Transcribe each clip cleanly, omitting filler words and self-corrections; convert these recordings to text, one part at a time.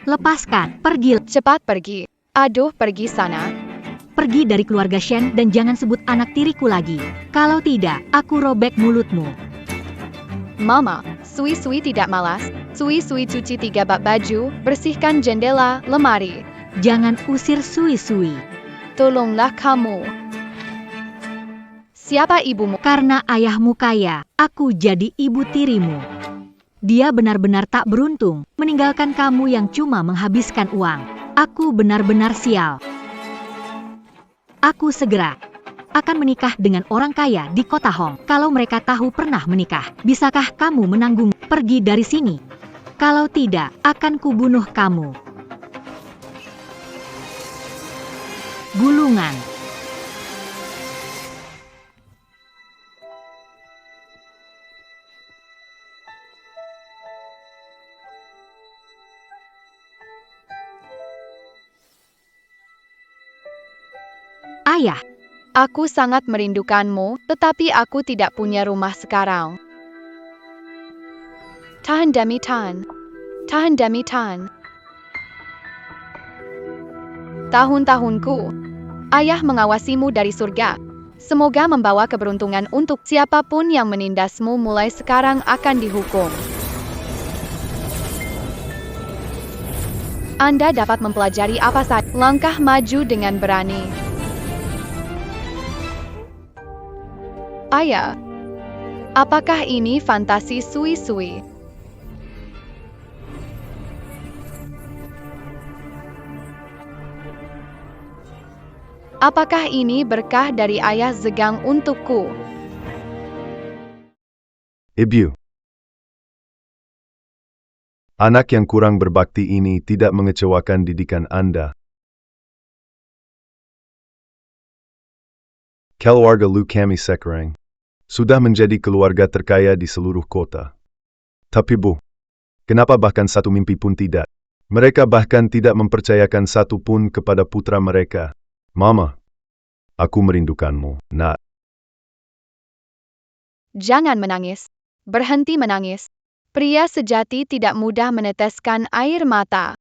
Lepaskan, pergi. Cepat pergi. Aduh, pergi sana. Pergi dari keluarga Shen dan jangan sebut anak tiriku lagi. Kalau tidak, aku robek mulutmu. Mama, Sui-Sui tidak malas. Sui-Sui cuci 3 bak baju, bersihkan jendela, lemari. Jangan usir Sui-Sui. Tolonglah kamu. Siapa ibumu? Karena ayahmu kaya, aku jadi ibu tirimu. Dia benar-benar tak beruntung, meninggalkan kamu yang cuma menghabiskan uang. Aku benar-benar sial. Aku segera akan menikah dengan orang kaya di kota Hong. Kalau mereka tahu pernah menikah, bisakah kamu menanggung? Pergi dari sini. Kalau tidak, akan kubunuh kamu. Gulungan. Ayah, Aku sangat merindukanmu, tetapi aku tidak punya rumah sekarang. Tahan demi tahan. Tahan demi tahan. Tahun-tahunku. Ayah mengawasimu dari surga. Semoga membawa keberuntungan untuk siapapun yang menindasmu mulai sekarang akan dihukum. Anda dapat mempelajari apa saja. Langkah maju dengan berani. Ayah, apakah ini fantasi Sui-Sui? Apakah ini berkah dari ayah Zegang untukku? Ibu. Anak yang kurang berbakti ini tidak mengecewakan didikan Anda. Keluarga Lu Kami sekarang sudah menjadi keluarga terkaya di seluruh kota. Tapi Bu, kenapa bahkan satu mimpi pun tidak? Mereka bahkan tidak mempercayakan satu pun kepada putra mereka. Mama, aku merindukanmu, Nak. Jangan menangis. Berhenti menangis. Pria sejati tidak mudah meneteskan air mata.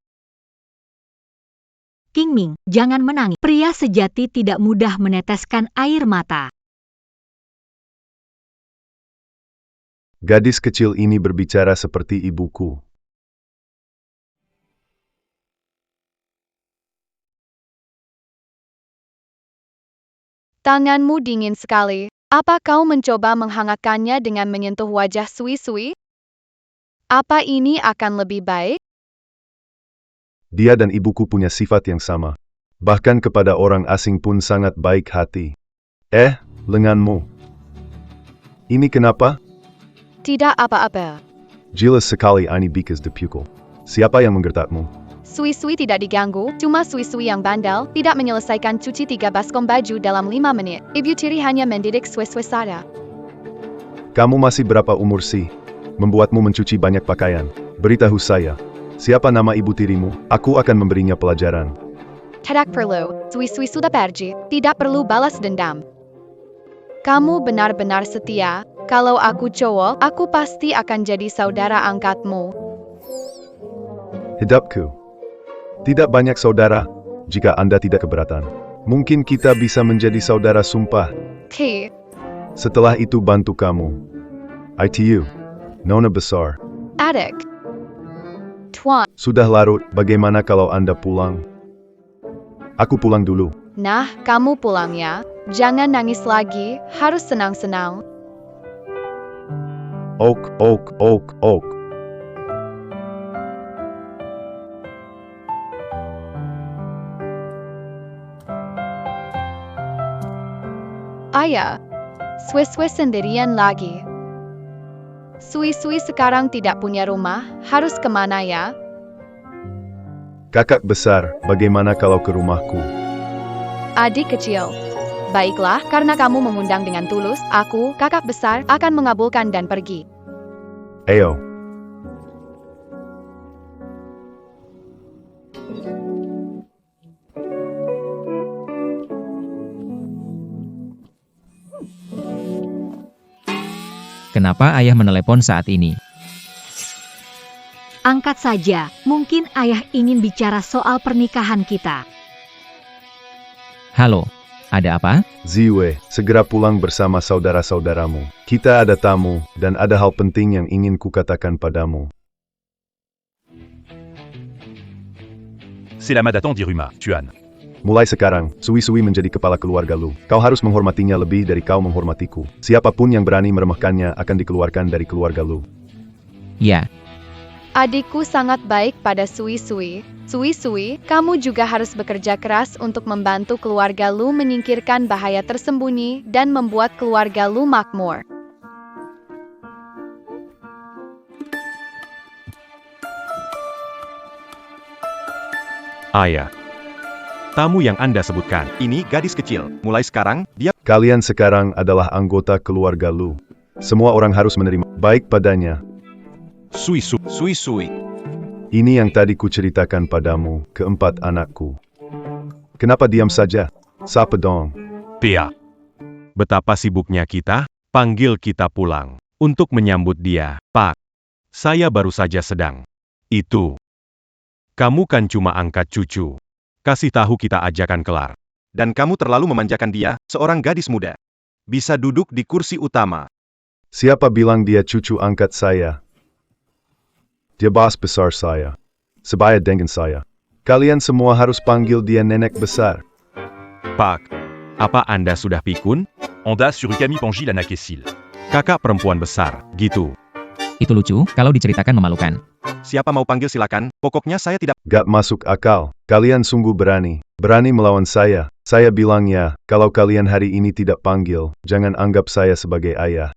King Ming, jangan menangis. Pria sejati tidak mudah meneteskan air mata. Gadis kecil ini berbicara seperti ibuku. Tanganmu dingin sekali. Apa kau mencoba menghangatkannya dengan menyentuh wajah Sui-Sui? Apa ini akan lebih baik? Dia dan ibuku punya sifat yang sama. Bahkan kepada orang asing pun sangat baik hati. Lenganmu. Ini kenapa? Tidak apa-apa. Jelas sekali ini bekas dipukul. Siapa yang menggertakmu? Sui-Sui tidak diganggu, cuma Sui-Sui yang bandel, tidak menyelesaikan cuci 3 baskom baju dalam 5 menit. Ibu tiri hanya mendidik Sui-Sui saja. Kamu masih berapa umur sih? Membuatmu mencuci banyak pakaian. Beritahu saya. Siapa nama ibu tirimu? Aku akan memberinya pelajaran. Tidak perlu, Sui-Sui sudah pergi, tidak perlu balas dendam. Kamu benar-benar setia, kalau aku cowok, aku pasti akan jadi saudara angkatmu. Hidupku. Tidak banyak saudara, jika Anda tidak keberatan. Mungkin kita bisa menjadi saudara sumpah. Ki, Setelah itu bantu kamu. ITU. Nona besar. adik. Tuan, Sudah larut, bagaimana kalau Anda pulang? Aku pulang dulu. nah, kamu pulang ya. Jangan nangis lagi, harus senang-senang. Ok. Ayah, Sui-Sui sendirian lagi. Sui-Sui sekarang tidak punya rumah, harus kemana ya? Kakak besar, bagaimana kalau ke rumahku? Adik kecil. Baiklah, karena kamu mengundang dengan tulus, aku, kakak besar, akan mengabulkan dan pergi. Ayo. Kenapa ayah menelepon saat ini? Angkat saja, mungkin ayah ingin bicara soal pernikahan kita. Halo, ada apa? Ziwe, segera pulang bersama saudara-saudaramu. Kita ada tamu, dan ada hal penting yang ingin kukatakan padamu. C'est la madame d'Iruma, Tuan. Mulai sekarang, Sui-Sui menjadi kepala keluarga Lu. Kau harus menghormatinya lebih dari kau menghormatiku. Siapapun yang berani meremehkannya akan dikeluarkan dari keluarga Lu. Ya, Adikku sangat baik pada Sui-Sui. Sui-Sui, kamu juga harus bekerja keras untuk membantu keluarga Lu menyingkirkan bahaya tersembunyi dan membuat keluarga Lu makmur. Ayah. Tamu yang Anda sebutkan, ini gadis kecil. Mulai sekarang, dia Kalian sekarang adalah anggota keluarga Lu. Semua orang harus menerima baik padanya. Sui-Sui. Ini yang tadi kuceritakan padamu, keempat anakku. Kenapa diam saja? Sapa dong. Pia. Betapa sibuknya kita, panggil kita pulang. Untuk menyambut dia, Pak. Saya baru saja sedang. Itu. Kamu kan cuma angkat cucu. Kasih tahu kita ajakan kelar. Dan kamu terlalu memanjakan dia, seorang gadis muda. Bisa duduk di kursi utama. Siapa bilang dia cucu angkat saya? Dia bos besar saya. Sebaya dengan saya. Kalian semua harus panggil dia nenek besar. Pak. Apa Anda sudah pikun? Onda sur Kami Pangil anak Kesil. Kakak perempuan besar, gitu. itu lucu, kalau diceritakan memalukan. Siapa mau panggil silakan, pokoknya saya tidak. Gak masuk akal. Kalian sungguh berani. Berani melawan saya. Saya bilang ya, kalau kalian hari ini tidak panggil, jangan anggap saya sebagai ayah.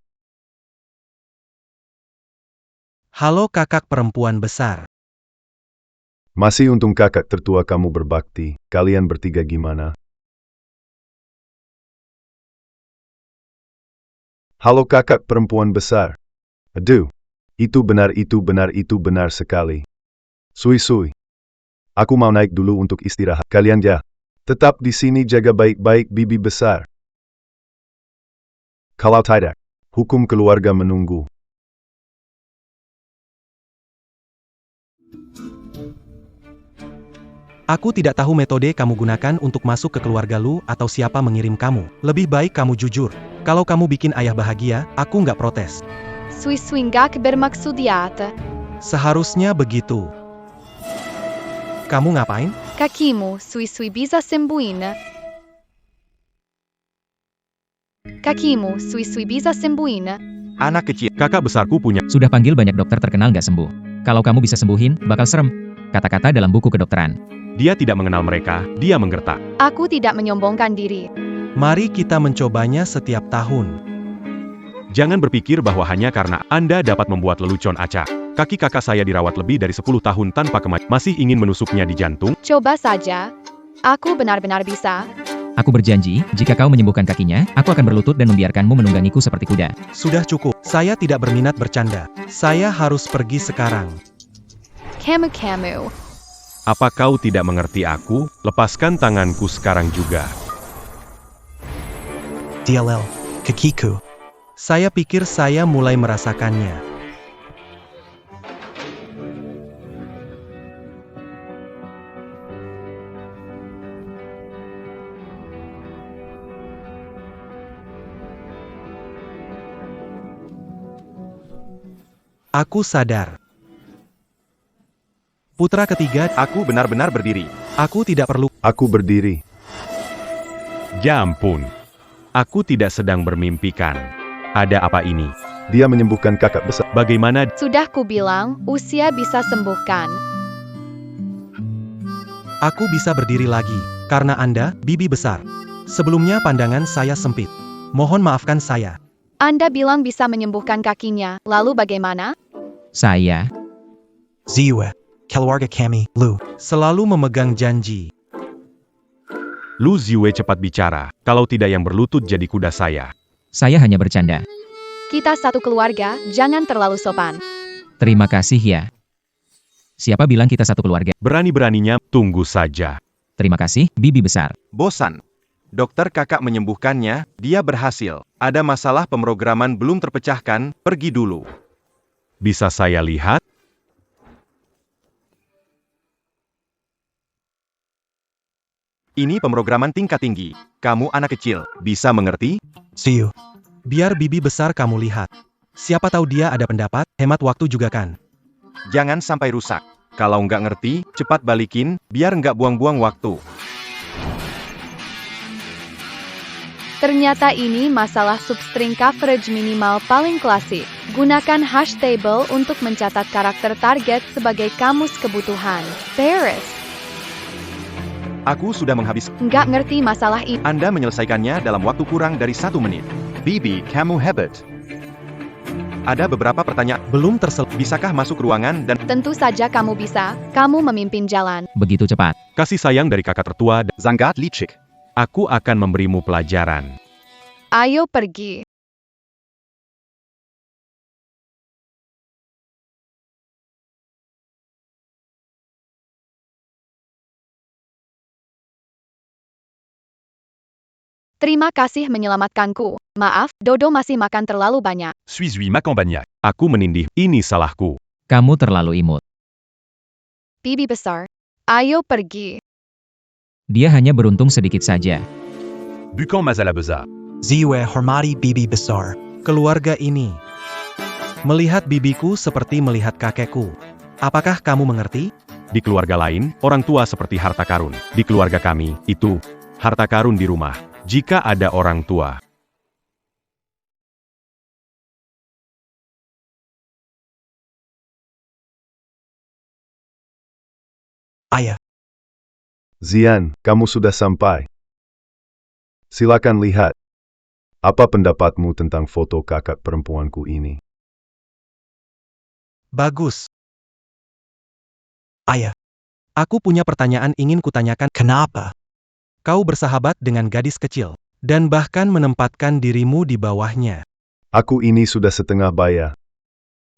Halo kakak perempuan besar. Masih untung kakak tertua kamu berbakti. Kalian bertiga gimana? Halo kakak perempuan besar. Aduh. Itu benar sekali. Sui-Sui. Aku mau naik dulu untuk istirahat. Kalian ya. Tetap di sini jaga baik-baik bibi besar. Kalau tidak, hukum keluarga menunggu. Aku tidak tahu metode kamu gunakan untuk masuk ke keluarga Lu atau siapa mengirim kamu. Lebih baik kamu jujur. Kalau kamu bikin ayah bahagia, aku nggak protes. Sui-Sui nggak bermaksud jahat. Seharusnya begitu. Kamu ngapain? Kakimu, Sui-Sui bisa sembuhin. Kakimu, Sui-Sui bisa sembuhin. Anak kecil, kakak besarku punya. Sudah panggil banyak dokter terkenal nggak sembuh. Kalau kamu bisa sembuhin, bakal serem. Kata-kata dalam buku kedokteran. Dia tidak mengenal mereka, dia menggertak. Aku tidak menyombongkan diri. Mari kita mencobanya setiap tahun. Jangan berpikir bahwa hanya karena Anda dapat membuat lelucon acak. Kaki kakak saya dirawat lebih dari 10 tahun tanpa kemajuan. Masih ingin menusuknya di jantung? Coba saja. Aku benar-benar bisa. Aku berjanji, jika kau menyembuhkan kakinya, aku akan berlutut dan membiarkanmu menunggangiku seperti kuda. Sudah cukup. Saya tidak berminat bercanda. Saya harus pergi sekarang. Kamu. Apa kau tidak mengerti aku? Lepaskan tanganku sekarang juga. DLL, kakiku. Saya pikir saya mulai merasakannya. Aku sadar. Putra ketiga, Aku benar-benar berdiri. aku tidak perlu. Aku berdiri. Ya ampun. Aku tidak sedang bermimpikan. Ada apa ini? Dia menyembuhkan kakak besar. Bagaimana? Sudah kubilang, usia bisa sembuhkan. Aku bisa berdiri lagi, karena Anda, bibi besar. Sebelumnya pandangan saya sempit. Mohon maafkan saya. Anda bilang bisa menyembuhkan kakinya, lalu bagaimana? Saya, Ziwa, keluarga kami, Lu, selalu memegang janji. Lu Ziwe cepat bicara. Kalau tidak yang berlutut jadi kuda saya. saya hanya bercanda. Kita satu keluarga, jangan terlalu sopan. Terima kasih ya. Siapa bilang kita satu keluarga? Berani-beraninya, tunggu saja. Terima kasih, bibi besar. Bosan. Dokter kakak menyembuhkannya, dia berhasil. Ada masalah pemrograman belum terpecahkan, pergi dulu. Bisa saya lihat? Ini pemrograman tingkat tinggi. Kamu anak kecil, bisa mengerti? See you. Biar bibi besar kamu lihat. Siapa tahu dia ada pendapat, hemat waktu juga kan. Jangan sampai rusak. Kalau nggak ngerti, cepat balikin, biar nggak buang-buang waktu. Ternyata ini masalah substring coverage minimal paling klasik. Gunakan hash table untuk mencatat karakter target sebagai kamus kebutuhan. Paris. Aku sudah menghabis. Nggak ngerti masalah ini. Anda menyelesaikannya dalam waktu kurang dari 1 menit. Bibi, kamu hebat. Ada beberapa pertanyaan. Belum terselesai. Bisakah masuk ruangan dan Tentu saja kamu bisa. Kamu memimpin jalan. Begitu cepat. kasih sayang dari kakak tertua dan Zangat licik. Aku akan memberimu pelajaran. Ayo pergi. Terima kasih menyelamatkanku. Maaf, Dodo masih makan terlalu banyak. Suis-lui makan banyak. Aku menindih, ini salahku. Kamu terlalu imut. Bibi besar. Ayo pergi. Dia hanya beruntung sedikit saja. Bukan masalah besar. Ziwe hormati bibi besar. Keluarga ini. Melihat bibiku seperti melihat kakekku. Apakah kamu mengerti? Di keluarga lain, orang tua seperti harta karun. Di keluarga kami, itu harta karun di rumah. Jika ada orang tua. Ayah. Zian, kamu sudah sampai. Silakan lihat. Apa pendapatmu tentang foto kakak perempuanku ini? Bagus. Ayah. Aku punya pertanyaan ingin kutanyakan. Kenapa? Kau bersahabat dengan gadis kecil, dan bahkan menempatkan dirimu di bawahnya. Aku ini sudah setengah baya.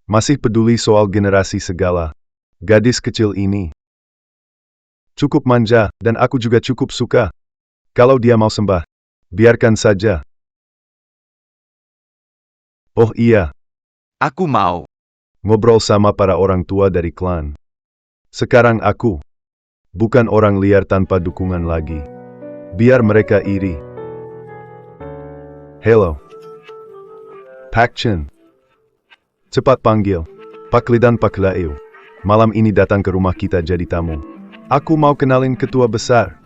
Masih peduli soal generasi segala. Gadis kecil ini cukup manja, dan aku juga cukup suka. Kalau dia mau sembah, biarkan saja. Oh iya, Aku mau. ngobrol sama para orang tua dari klan. Sekarang aku bukan orang liar tanpa dukungan lagi. Biar mereka iri. Hello. Pak Chen. Cepat panggil Pak Li dan Pak Laeu. Malam ini datang ke rumah kita jadi tamu. Aku mau kenalin ketua besar.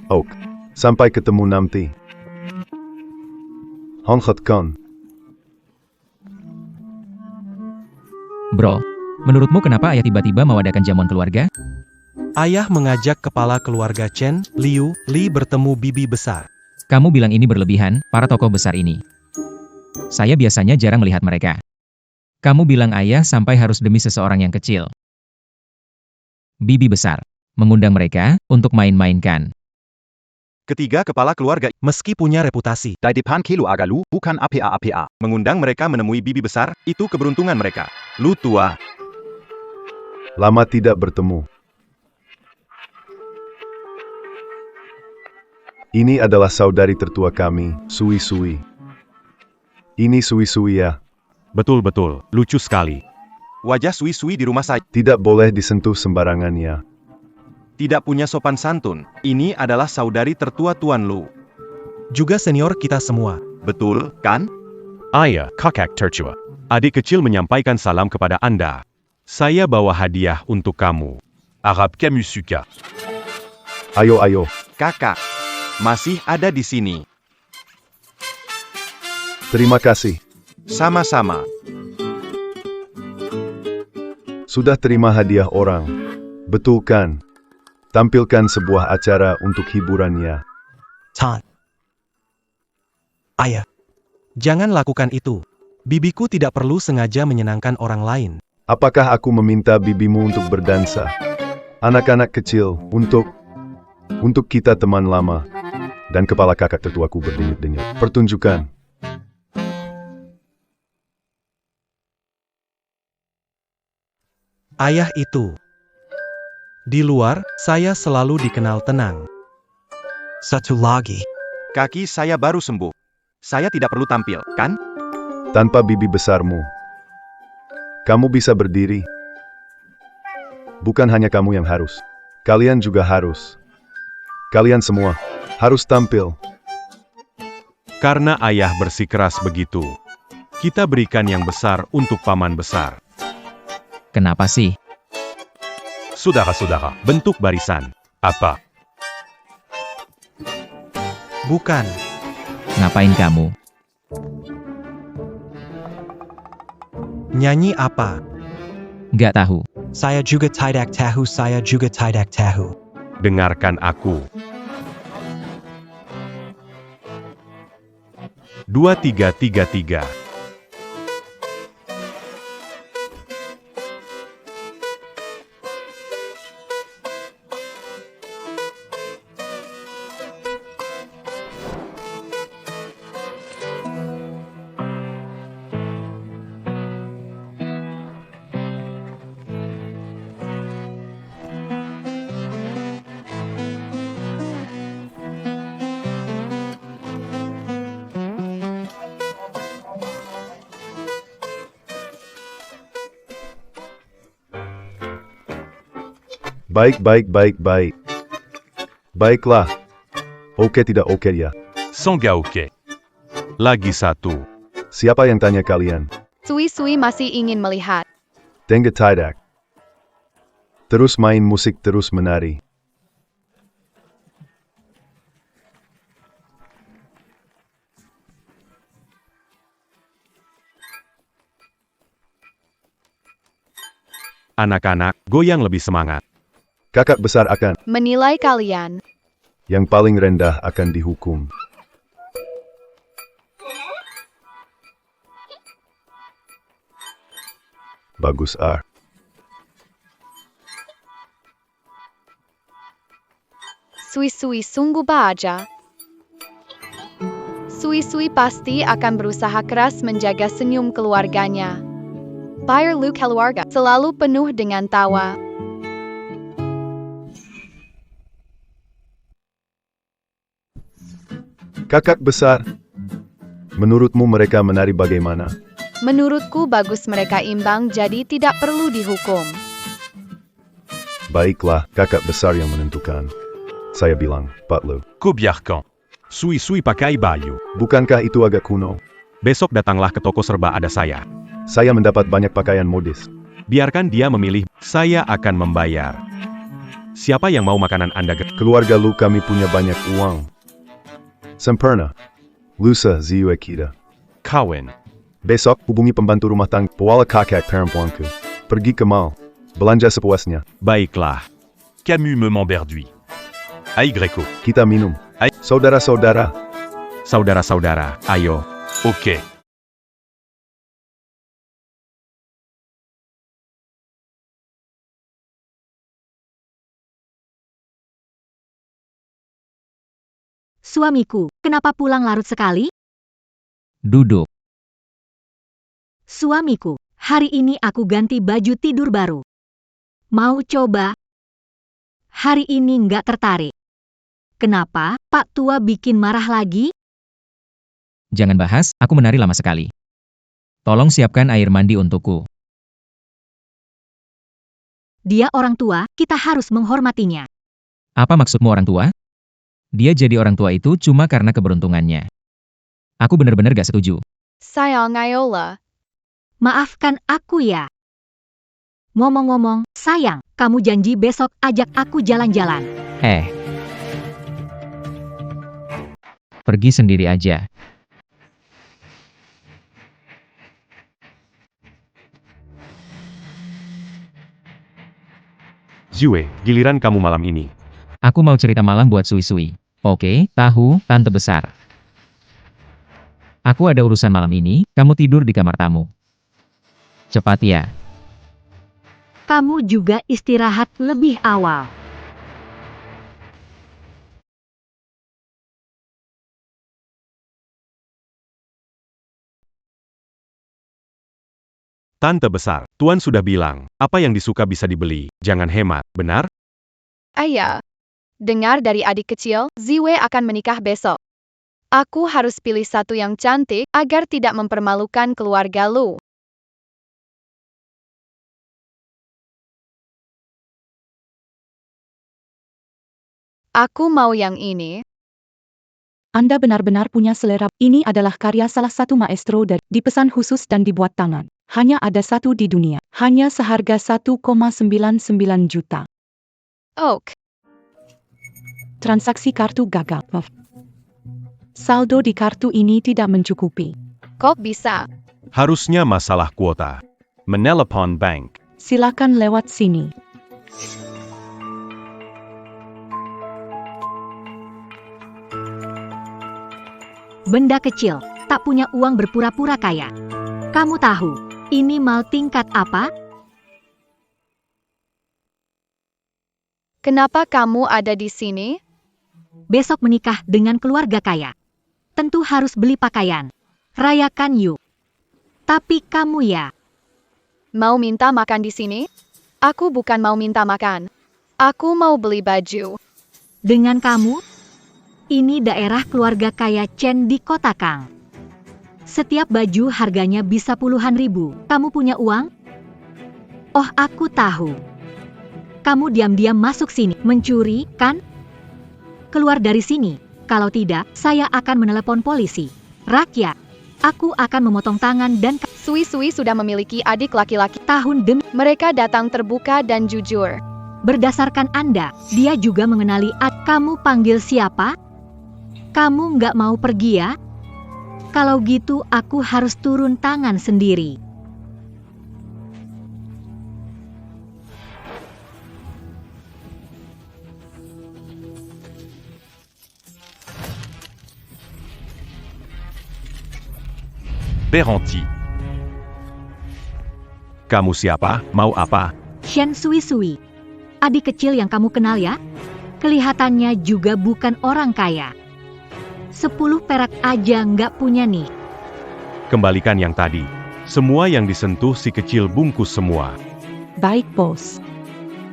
Ok. Sampai ketemu nanti. Hong Kon. Bro, menurutmu kenapa ayah tiba-tiba mau adakan jamuan keluarga? Ayah mengajak kepala keluarga Chen, Liu, Li bertemu bibi besar. Kamu bilang ini berlebihan, para tokoh besar ini. Saya biasanya jarang melihat mereka. Kamu bilang ayah sampai harus demi seseorang yang kecil. Bibi besar. Mengundang mereka untuk main-mainkan. Ketiga kepala keluarga. Meski punya reputasi, Di depan Kelu Agalu, bukan APA. Mengundang mereka menemui bibi besar, itu keberuntungan mereka. Lu tua. Lama tidak bertemu. Ini adalah saudari tertua kami, Sui Sui. Ini Sui Sui ya. Betul-betul, lucu sekali. Wajah Sui-Sui di rumah saya. Tidak boleh disentuh sembarangan ya. Tidak punya sopan santun. Ini adalah saudari tertua Tuan Lu. juga senior kita semua. Betul, kan? Ayah, kakak tertua. Adik kecil menyampaikan salam kepada Anda. Saya bawa hadiah untuk kamu. Arab kamu suka. Ayo. Kakak, masih ada di sini. Terima kasih. Sama-sama. Sudah terima hadiah orang. Betul kan? Tampilkan sebuah acara untuk hiburannya. Tan. Ayah. Jangan lakukan itu. Bibiku tidak perlu sengaja menyenangkan orang lain. Apakah aku meminta bibimu untuk berdansa? Anak-anak kecil, untuk kita teman lama. Dan kepala kakak tertuaku berdenyut-denyut. Pertunjukan. Ayah itu. Di luar, saya selalu dikenal tenang. Satu lagi. Kaki saya baru sembuh. Saya tidak perlu tampil, kan? Tanpa bibi besarmu, kamu bisa berdiri. Bukan hanya kamu yang harus. Kalian juga harus. Kalian semua harus tampil. Karena ayah bersikeras begitu, kita berikan yang besar untuk paman besar. Kenapa sih? Saudara-saudara, bentuk barisan. Apa? Bukan. Ngapain kamu? Nyanyi apa? Nggak tahu. Saya juga tidak tahu, saya juga tidak tahu. Dengarkan aku. 2-3-3-3. Baik. Baiklah. Oke tidak oke ya. Sangga oke. Lagi satu. Siapa yang tanya kalian? Sui-sui masih ingin melihat. Tengah tidak. Terus main musik, terus menari. Anak-anak, goyang lebih semangat. Kakak besar akan, Menilai kalian. yang paling rendah akan dihukum. Bagus, R. Sui-sui sungguh bahagia. Sui-sui pasti akan berusaha keras menjaga senyum keluarganya. Biar Lu keluarga selalu penuh dengan tawa. Kakak besar, menurutmu mereka menari bagaimana? Menurutku bagus mereka imbang jadi tidak perlu dihukum. Baiklah, kakak besar yang menentukan. Saya bilang, Pak Lu. Kubiarkan. Sui-sui pakai baju. Bukankah itu agak kuno? Besok datanglah ke toko serba ada saya. Saya mendapat banyak pakaian modis. Biarkan dia memilih, saya akan membayar. Siapa yang mau makanan Anda? Keluarga Lu kami punya banyak uang. Sempurna. Lusa ziue kita. Kawan. Besok hubungi pembantu rumah tangga Pawala kakak perempuanku. Pergi ke mall. Belanja sepuasnya. Baiklah. Camus me m'emberdui. Ai Greco. Kita minum. Saudara-saudara. Saudara-saudara, ayo. Oke. Suamiku, kenapa pulang larut sekali? Duduk. Suamiku, hari ini aku ganti baju tidur baru. Mau coba? Hari ini nggak tertarik. Kenapa, Pak Tua bikin marah lagi? Jangan bahas, aku menari lama sekali. Tolong siapkan air mandi untukku. Dia orang tua, kita harus menghormatinya. Apa maksudmu orang tua? Dia jadi orang tua itu cuma karena keberuntungannya. Aku benar-benar gak setuju. Sayang Ayola. Maafkan aku ya. Ngomong-ngomong, sayang, kamu janji besok ajak aku jalan-jalan. Pergi sendiri aja. Zue, giliran kamu malam ini. Aku mau cerita malam buat Sui-sui. Oke, tahu, tante besar. Aku ada urusan malam ini, kamu tidur di kamar tamu. Cepat ya. Kamu juga istirahat lebih awal. Tante besar, Tuan sudah bilang, apa yang disuka bisa dibeli, jangan hemat, benar? Ayah. Dengar dari adik kecil, Ziwe akan menikah besok. Aku harus pilih satu yang cantik agar tidak mempermalukan keluarga Lu. Aku mau yang ini. Anda benar-benar punya selera. Ini adalah karya salah satu maestro dan dipesan khusus dan dibuat tangan. Hanya ada satu di dunia. Hanya seharga 1,99 juta. Oak. Transaksi kartu gagal. Saldo di kartu ini tidak mencukupi. Kok bisa? Harusnya masalah kuota. Menelepon bank. Silakan lewat sini. Benda kecil, tak punya uang berpura-pura kaya. Kamu tahu, ini mal tingkat apa? Kenapa kamu ada di sini? Besok menikah dengan keluarga kaya. Tentu harus beli pakaian. Rayakan yuk. Tapi kamu ya, Mau minta makan di sini? Aku bukan mau minta makan. Aku mau beli baju. dengan kamu? Ini daerah keluarga kaya Chen di kota Kang. Setiap baju harganya bisa puluhan ribu. Kamu punya uang? Oh, aku tahu. Kamu diam-diam masuk sini, mencuri, kan? Keluar dari sini. Kalau tidak, saya akan menelepon polisi. Rakyat, aku akan memotong tangan dan Sui-Sui sudah memiliki adik laki-laki. tahun demi Mereka datang terbuka dan jujur. berdasarkan Anda. Dia juga mengenali kamu panggil siapa? Kamu nggak mau pergi ya? Kalau gitu aku harus turun tangan sendiri. Berhenti. Kamu siapa? Mau apa? Shen Sui-Sui. Adik kecil yang kamu kenal ya? Kelihatannya juga bukan orang kaya. 10 perak aja nggak punya nih. Kembalikan yang tadi. Semua yang disentuh si kecil bungkus semua. Baik, bos.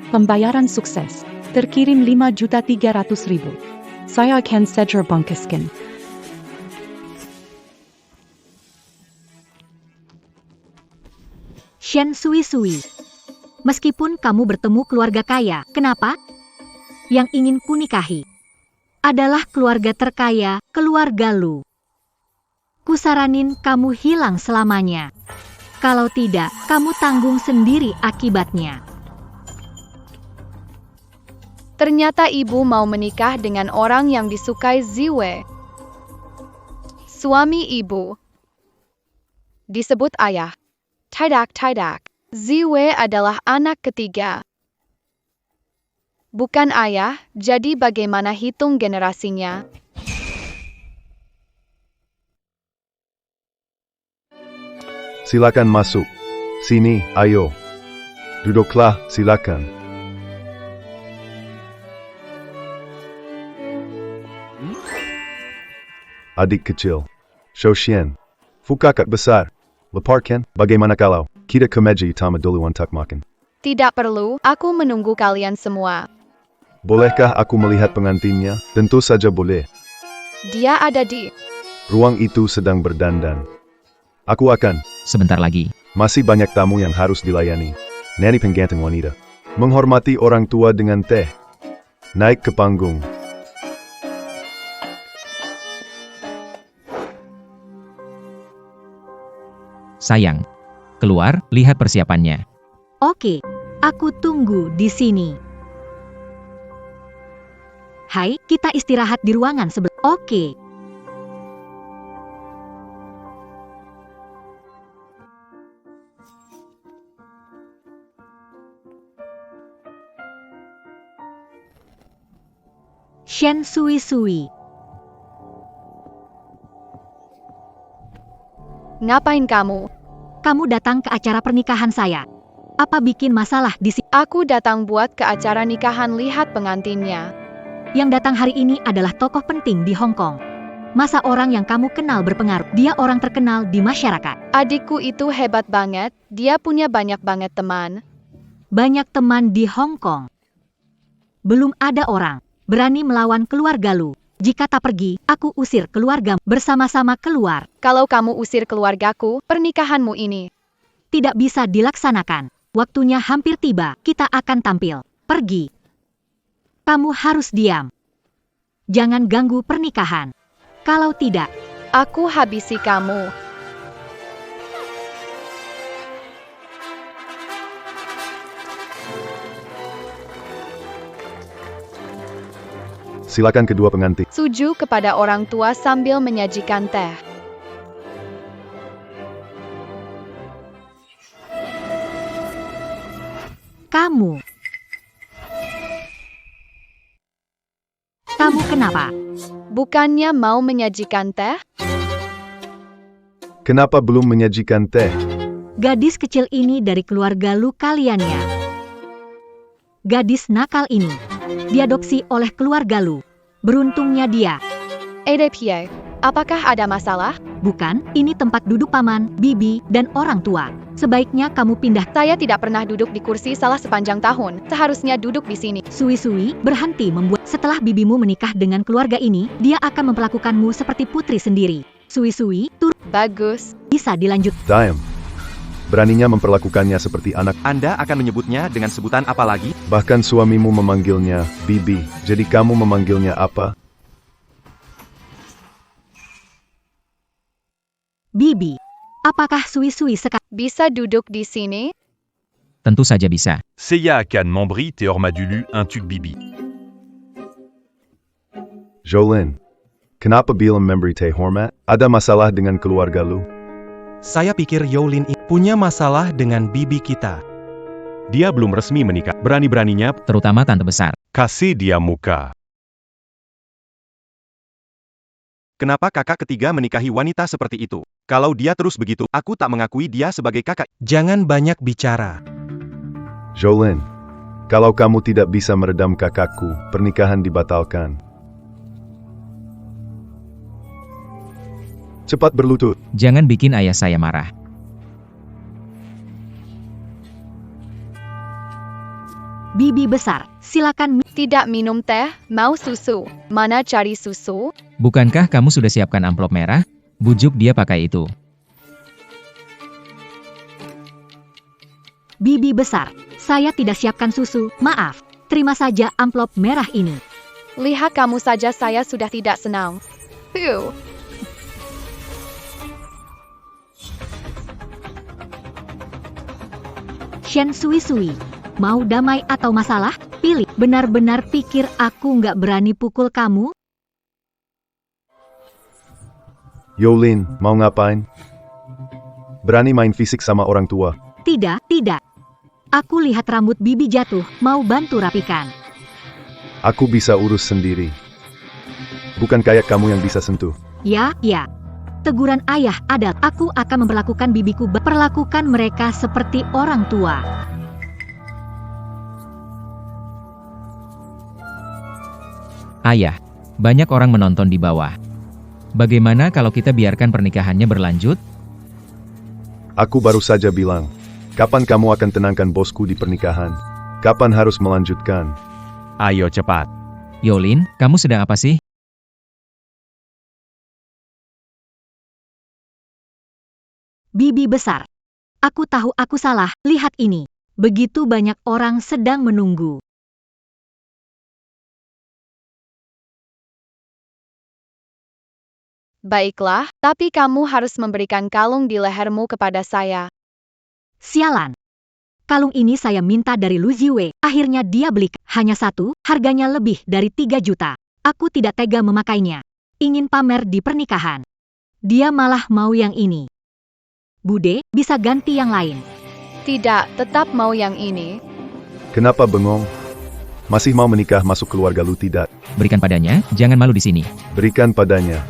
Pembayaran sukses. Terkirim 5.300.000. Saya akan segera bangkitkan. Shen Sui-Sui. Meskipun kamu bertemu keluarga kaya, kenapa? Yang ingin kunikahi adalah keluarga terkaya, keluarga Lu. Kusaranin kamu hilang selamanya. Kalau tidak, kamu tanggung sendiri akibatnya. Ternyata ibu mau menikah dengan orang yang disukai Ziwei. Suami ibu disebut ayah. Tidak. Ziwei adalah anak ketiga. Bukan ayah, jadi bagaimana hitung generasinya? Silakan masuk. Sini, ayo. Duduklah, silakan. Adik kecil. Shoshian. Fukakat besar. Leparkan, bagaimana kalau kita ke meja utama dulu untuk makan? Tidak perlu, aku menunggu kalian semua. Bolehkah aku melihat pengantinnya? Tentu saja boleh. Dia ada di Ruang itu sedang berdandan. Aku akan. Sebentar lagi. Masih banyak tamu yang harus dilayani. Nani penggantin wanita. Menghormati orang tua dengan teh. Naik ke panggung. Sayang. Keluar, lihat persiapannya. Oke, aku tunggu di sini. Hai, kita istirahat di ruangan sebelah. Oke. Shen Sui-Sui. Ngapain kamu? Kamu datang ke acara pernikahan saya. Apa bikin masalah di sini? Aku datang buat ke acara nikahan, lihat pengantinnya. Yang datang hari ini adalah tokoh penting di Hong Kong. Masa orang yang kamu kenal berpengaruh? Dia orang terkenal di masyarakat. Adikku itu hebat banget, dia punya banyak banget teman. Banyak teman di Hong Kong. Belum ada orang berani melawan keluarga Lu. Jika tak pergi, aku usir keluarga bersama-sama keluar. Kalau kamu usir keluargaku, pernikahanmu ini Tidak bisa dilaksanakan. Waktunya hampir tiba, kita akan tampil. Pergi. Kamu harus diam. Jangan ganggu pernikahan. Kalau tidak, Aku habisi kamu. Silakan kedua pengantin. Suju kepada orang tua sambil menyajikan teh. kamu. Kamu kenapa? Bukannya mau menyajikan teh? Kenapa belum menyajikan teh? Gadis kecil ini dari keluarga Lu kaliannya. Gadis nakal ini diadopsi oleh keluarga Lu. Beruntungnya dia. Pie, apakah ada masalah? Bukan, ini tempat duduk paman, bibi, dan orang tua. Sebaiknya kamu pindah. Saya tidak pernah duduk di kursi salah sepanjang tahun. Seharusnya duduk di sini. Sui-sui berhenti membuat. Setelah bibimu menikah dengan keluarga ini, dia akan memperlakukanmu seperti putri sendiri. Sui-sui, Bagus. bisa dilanjut. Diam. Beraninya memperlakukannya seperti anak. Anda akan menyebutnya dengan sebutan apa lagi? Bahkan suamimu memanggilnya Bibi. Jadi kamu memanggilnya apa? Bibi. Apakah Sui-sui sekarang? Bisa duduk di sini? Tentu saja bisa. Seiya akan memberi Teorma dulu un tube bibi. Jolin. Kenapa belum memberi teh hormat? Ada masalah dengan keluarga Lu? Saya pikir Yolin ini punya masalah dengan bibi kita. Dia belum resmi menikah. Berani-beraninya Terutama tante besar. kasih dia muka. Kenapa kakak ketiga menikahi wanita seperti itu? Kalau dia terus begitu, aku tak mengakui dia sebagai kakak. Jangan banyak bicara. Jolin. Kalau kamu tidak bisa meredam kakakku, pernikahan dibatalkan. Cepat berlutut. Jangan bikin ayah saya marah. Bibi besar, silakan. Tidak minum teh, mau susu. Mana cari susu? Bukankah kamu sudah siapkan amplop merah? Bujuk dia pakai itu. Bibi besar, saya tidak siapkan susu, maaf. Terima saja amplop merah ini. Lihat kamu saja saya sudah tidak senang. Shen Sui-sui, mau damai atau masalah? Pilih. Benar-benar pikir aku nggak berani pukul kamu? Yolin, mau ngapain? Berani main fisik sama orang tua? Tidak, tidak. Aku lihat rambut bibi jatuh, mau bantu rapikan. Aku bisa urus sendiri. Bukan kayak kamu yang bisa sentuh. Ya, ya. Teguran ayah adalah aku akan memperlakukan bibiku. Perlakukan mereka seperti orang tua. Ayah, banyak orang menonton di bawah. Bagaimana kalau kita biarkan pernikahannya berlanjut? Aku baru saja bilang. Kapan kamu akan tenangkan bosku di pernikahan? Kapan harus melanjutkan? Ayo cepat. Yolin, kamu sedang apa sih? Bibi besar. Aku tahu aku salah, lihat ini. Begitu banyak orang sedang menunggu. Baiklah, tapi kamu harus memberikan kalung di lehermu kepada saya. Sialan. Kalung ini saya minta dari Lu Ziwei. Akhirnya dia beli. Hanya satu, harganya lebih dari 3 juta. Aku tidak tega memakainya. Ingin pamer di pernikahan. Dia malah mau yang ini. Bude, bisa ganti yang lain. Tidak, tetap mau yang ini. Kenapa bengong? Masih mau menikah masuk keluarga Lu tidak? Berikan padanya, jangan malu di sini. Berikan padanya.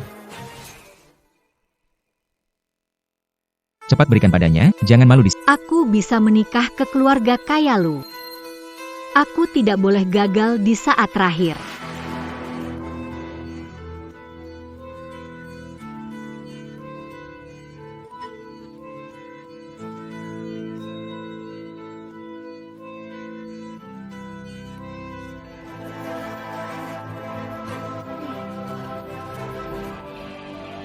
Cepat berikan padanya, jangan malu di sini. Aku bisa menikah ke keluarga kaya Lu. Aku tidak boleh gagal di saat terakhir.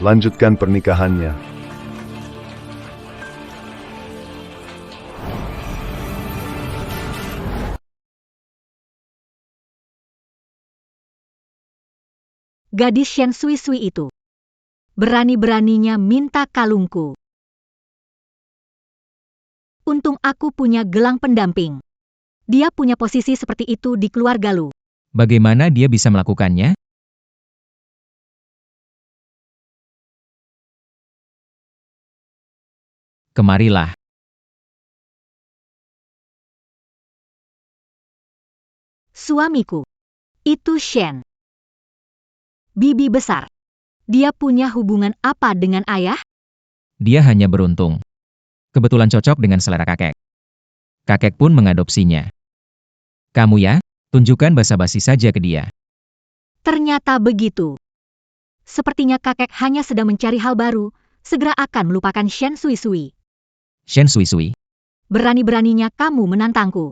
Lanjutkan pernikahannya. gadis Shen Sui Sui itu. Berani-beraninya minta kalungku. Untung aku punya gelang pendamping. Dia punya posisi seperti itu di keluarga Lu. Bagaimana dia bisa melakukannya? Kemarilah. Suamiku. Itu Shen. Bibi besar. Dia punya hubungan apa dengan ayah? Dia hanya beruntung. Kebetulan cocok dengan selera kakek. Kakek pun mengadopsinya. Kamu ya, tunjukkan basa-basi saja ke dia. Ternyata begitu. Sepertinya kakek hanya sedang mencari hal baru, segera akan melupakan Shen Sui Sui. Shen Sui Sui. Berani-beraninya kamu menantangku.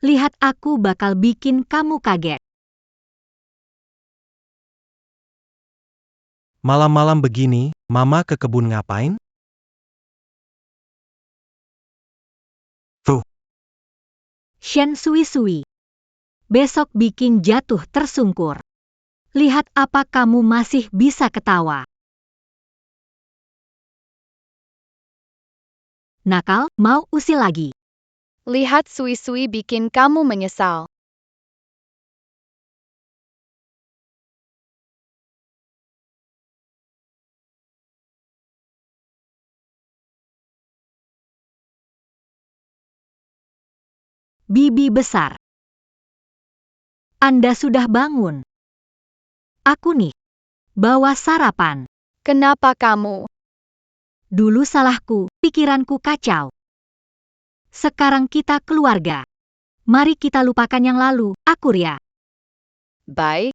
Lihat aku bakal bikin kamu kaget. Malam-malam begini, Mama ke kebun ngapain? Shen Sui Sui. Besok bikin jatuh tersungkur. Lihat apa kamu masih bisa ketawa. Nakal, mau usil lagi. Lihat Sui Sui bikin kamu menyesal. Bibi besar. Anda sudah bangun. Aku nih. Bawa sarapan. Kenapa kamu? Dulu salahku, pikiranku kacau. Sekarang kita keluarga. Mari kita lupakan yang lalu, aku Ria. Baik.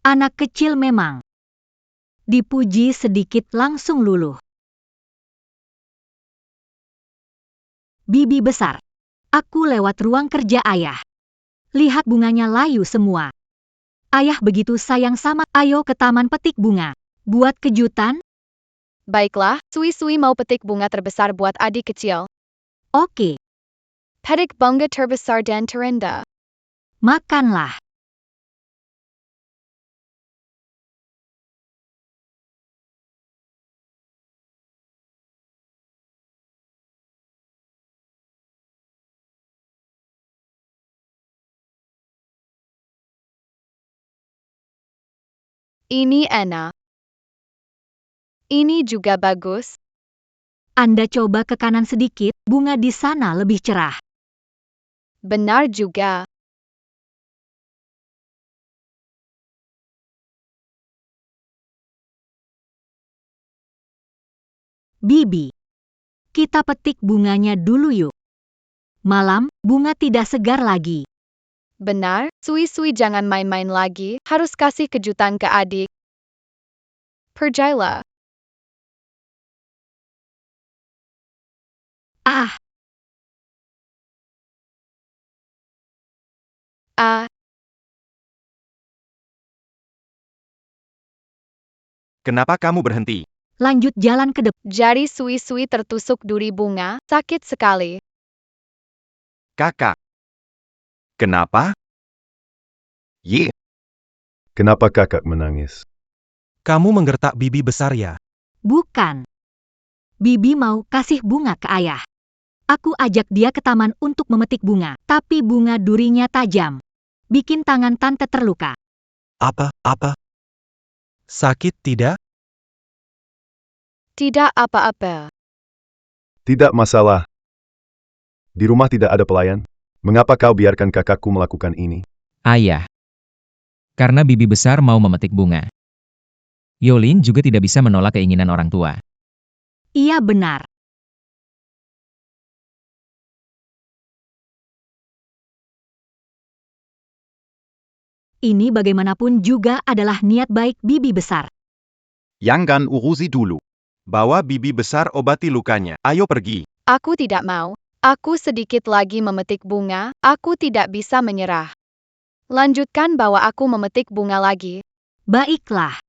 Anak kecil memang. Dipuji sedikit langsung luluh. Bibi besar. Aku lewat ruang kerja ayah. Lihat bunganya layu semua. Ayah begitu sayang sama, ayo ke taman petik bunga. Buat kejutan? Baiklah, Sui Sui mau petik bunga terbesar buat adik kecil. Oke, Petik bunga terbesar dan terendah. makanlah. Ini enak. Ini juga bagus. Anda coba ke kanan sedikit, bunga di sana lebih cerah. Benar juga. Bibi. Kita petik bunganya dulu yuk. Malam, bunga tidak segar lagi. Benar, Sui Sui jangan main-main lagi, harus kasih kejutan ke adik. Pergilah. Ah, Ah, Kenapa kamu berhenti? lanjut jalan ke depan. jari Sui Sui tertusuk duri bunga, sakit sekali. Kakak. Kenapa? Kenapa kakak menangis? Kamu menggertak bibi besar ya? Bukan. Bibi mau kasih bunga ke ayah. Aku ajak dia ke taman untuk memetik bunga, tapi bunga durinya tajam. Bikin tangan tante terluka. Apa? Sakit tidak? Tidak apa-apa. Tidak masalah. Di rumah tidak ada pelayan. Mengapa kau biarkan kakakku melakukan ini? Ayah. Karena bibi besar mau memetik bunga. Yolin juga tidak bisa menolak keinginan orang tua. Iya benar. Ini bagaimanapun juga adalah niat baik bibi besar. Jangan urusi dulu. Bawa bibi besar obati lukanya. Ayo pergi. Aku tidak mau. Aku sedikit lagi memetik bunga, aku tidak bisa menyerah. Lanjutkan bawa aku memetik bunga lagi. Baiklah.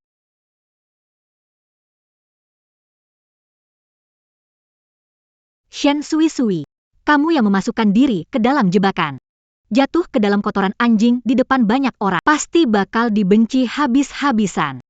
Shen Sui Sui. Kamu yang memasukkan diri ke dalam jebakan. Jatuh ke dalam kotoran anjing di depan banyak orang. Pasti bakal dibenci habis-habisan.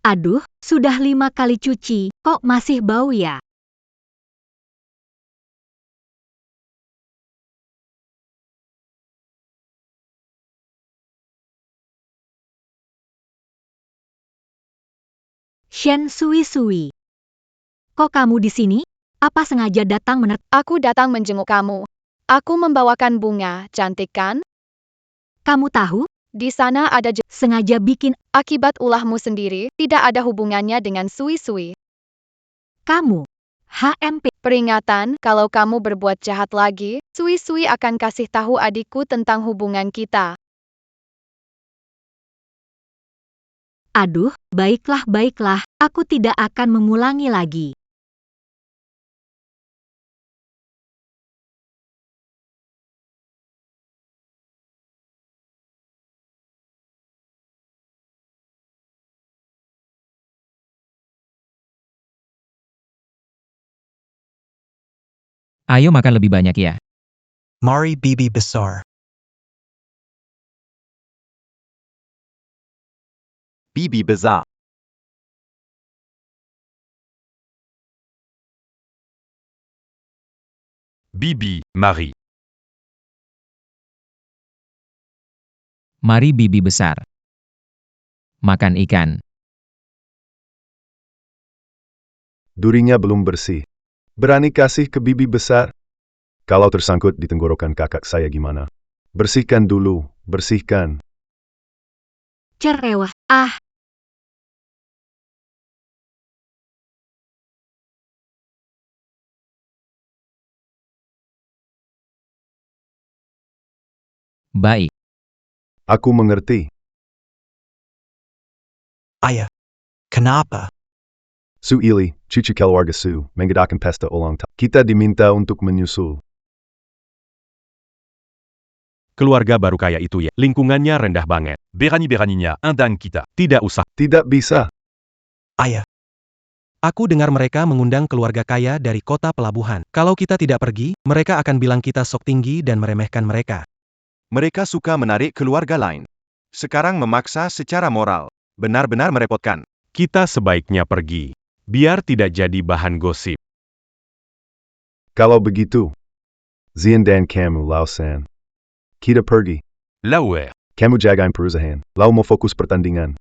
Aduh, sudah 5 kali cuci, kok masih bau ya? Shen Sui. Kok kamu di sini? Apa sengaja datang Aku datang menjenguk kamu. Aku membawakan bunga, cantik kan? Kamu tahu? Di sana ada Sengaja bikin akibat ulahmu sendiri, tidak ada hubungannya dengan Sui. kamu. HMP. Peringatan, kalau kamu berbuat jahat lagi, Sui akan kasih tahu adikku tentang hubungan kita. Aduh, baiklah, aku tidak akan mengulangi lagi. Ayo makan lebih banyak ya. Mari bibi besar. Bibi besar. Bibi, mari. Mari bibi besar. Makan ikan. Durinya belum bersih. Berani kasih ke bibi besar? Kalau tersangkut di tenggorokan kakak saya gimana? Bersihkan dulu, bersihkan. Cerewah, Baik. Aku mengerti. Ayah. Kenapa? Su Ili, cucu keluarga Su, mengadakan pesta ulang tahun. Kita diminta untuk menyusul. Keluarga baru kaya itu ya, lingkungannya rendah banget. Berani-beraninya, undang kita. Tidak usah. Tidak bisa. Ayah. Aku dengar mereka mengundang keluarga kaya dari kota pelabuhan. Kalau kita tidak pergi, mereka akan bilang kita sok tinggi dan meremehkan mereka. Mereka suka menarik keluarga lain. Sekarang memaksa secara moral. Benar-benar merepotkan. Kita sebaiknya pergi. Biar tidak jadi bahan gosip. Kalau begitu, Zian dan kamu Lausan. Kita pergi. Lauer. Kamu jagain perusahaan. Lau mau fokus pertandingan.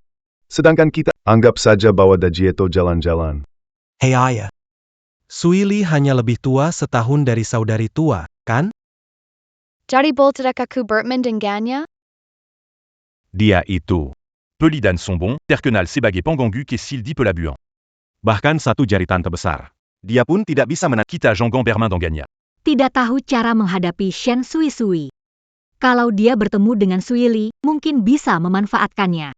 Sedangkan kita, anggap saja bawa Dajieto jalan-jalan. Hei ayah. Suili hanya lebih tua setahun dari saudari tua, kan? Dari Bolterakaku Bertman dengannya? Dia itu. Peli dan Sombong, terkenal sebagai penganggu kesil di pelabuhan. Bahkan satu jari tante besar. Dia pun tidak bisa Kita Jean-Gon Berman dengannya. tidak tahu cara menghadapi Shen Sui. Kalau dia bertemu dengan Suili, mungkin bisa memanfaatkannya.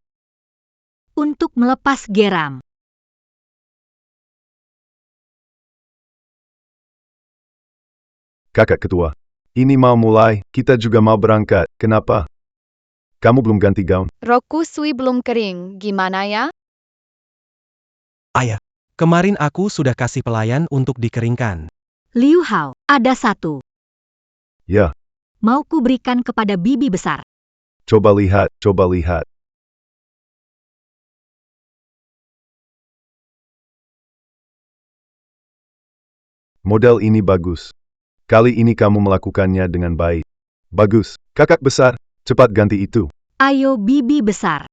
Untuk melepas geram. Kakak ketua. Ini mau mulai, kita juga mau berangkat. Kenapa? Kamu belum ganti gaun? Roku Sui belum kering, gimana ya? Ayah. Kemarin aku sudah kasih pelayan untuk dikeringkan. Liu Hao, ada satu. Ya, Mau ku berikan kepada bibi besar. coba lihat, coba lihat. Model ini bagus. Kali ini kamu melakukannya dengan baik. Bagus, kakak besar, cepat ganti itu. Ayo bibi besar.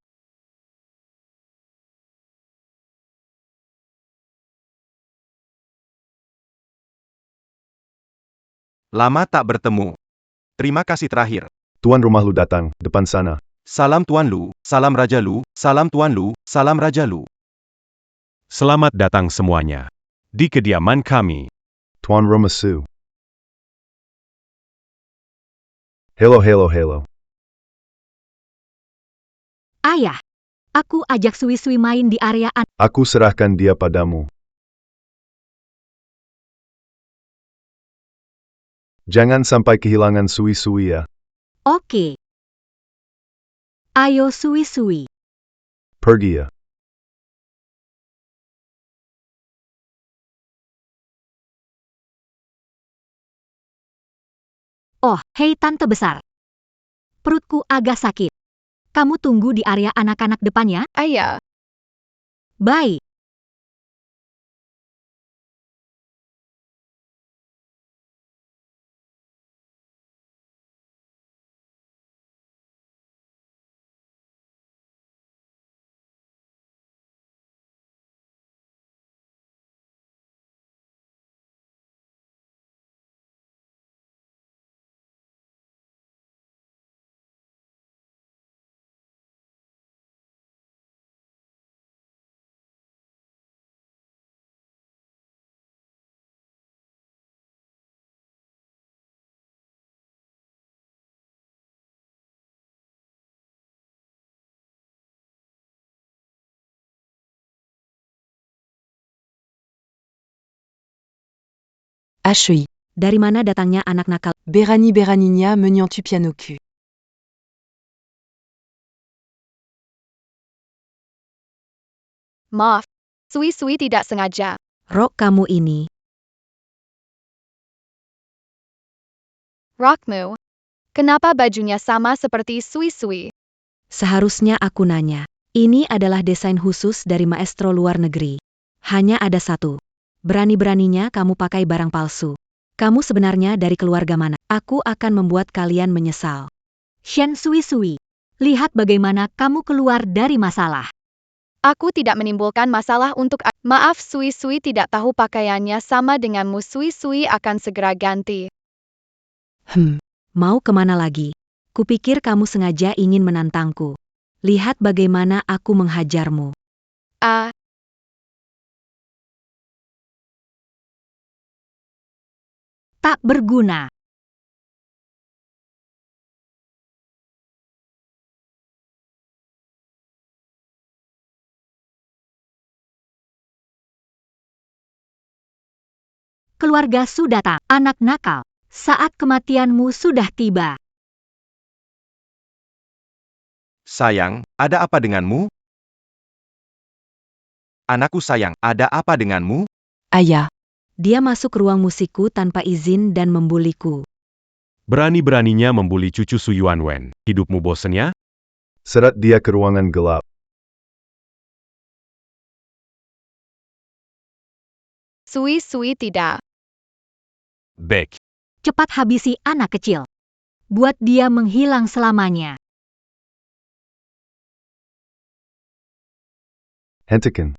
lama tak bertemu. Terima kasih terakhir. Tuan rumah lu datang, depan sana. Salam Tuan Lu, salam Raja Lu, salam Tuan Lu, salam Raja Lu. Selamat datang semuanya. Di kediaman kami. Tuan rumah Su. Hello. Ayah, aku ajak Sui-Sui main di area Aku serahkan dia padamu. Jangan sampai kehilangan Sui-Sui ya. Oke. Ayo Sui-Sui. Pergi ya. Oh, hei tante besar. Perutku agak sakit. Kamu tunggu di area anak-anak depannya? Ayah, Baik. HEI. Dari mana datangnya anak nakal? Berani Beraninya menyentuh pianoku. maaf. Sui-Sui tidak sengaja. Rok kamu ini. Rockmu. Kenapa bajunya sama seperti Sui-Sui? Seharusnya aku nanya. Ini adalah desain khusus dari maestro luar negeri. Hanya ada satu. Berani-beraninya kamu pakai barang palsu. Kamu sebenarnya dari keluarga mana? Aku akan membuat kalian menyesal. Shen Sui-Sui. Lihat bagaimana kamu keluar dari masalah. Aku tidak menimbulkan masalah untuk maaf Sui-Sui tidak tahu pakaiannya sama denganmu Sui-Sui akan segera ganti. Mau kemana lagi? Kupikir kamu sengaja ingin menantangku. Lihat bagaimana aku menghajarmu. Ah, Tak berguna. Keluarga Su datang, anak nakal. Saat kematianmu sudah tiba. Sayang, ada apa denganmu? Anakku sayang, ada apa denganmu? Ayah. Dia masuk ruang musikku tanpa izin dan membuliku. Berani-beraninya membuli cucu Su Yuanwen. Hidupmu bosen ya? Seret dia ke ruangan gelap. Sui-Sui tidak. Baik. Cepat habisi anak kecil. Buat dia menghilang selamanya. Hentikan.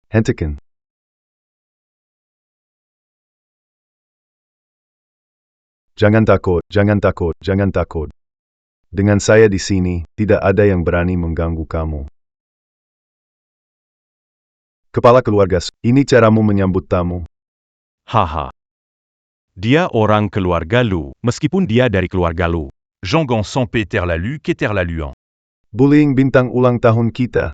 Hentikan. Jangan takut, jangan takut, jangan takut. Dengan saya di sini, tidak ada yang berani mengganggu kamu. Kepala keluarga, ini caramu menyambut tamu. Haha. Dia orang keluarga Lu, meskipun dia dari keluarga Lu. Jean Ganson Peter Lalu Keter Laluan. Bullying bintang ulang tahun kita.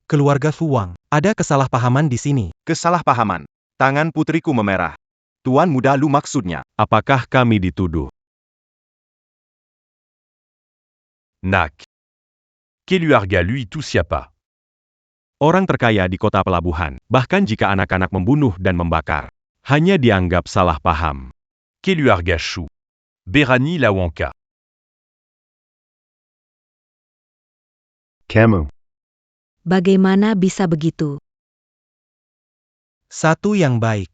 Keluarga Fuang. Ada kesalahpahaman di sini. Kesalahpahaman. Tangan putriku memerah. Tuan muda Lu maksudnya. Apakah kami dituduh? Nak. Keluarga lui tout siapa. Orang terkaya di kota pelabuhan, bahkan jika anak-anak membunuh dan membakar, hanya dianggap salah paham. Keluarga Chou. Berani Lawangka. Kamu. Bagaimana bisa begitu? Satu yang baik.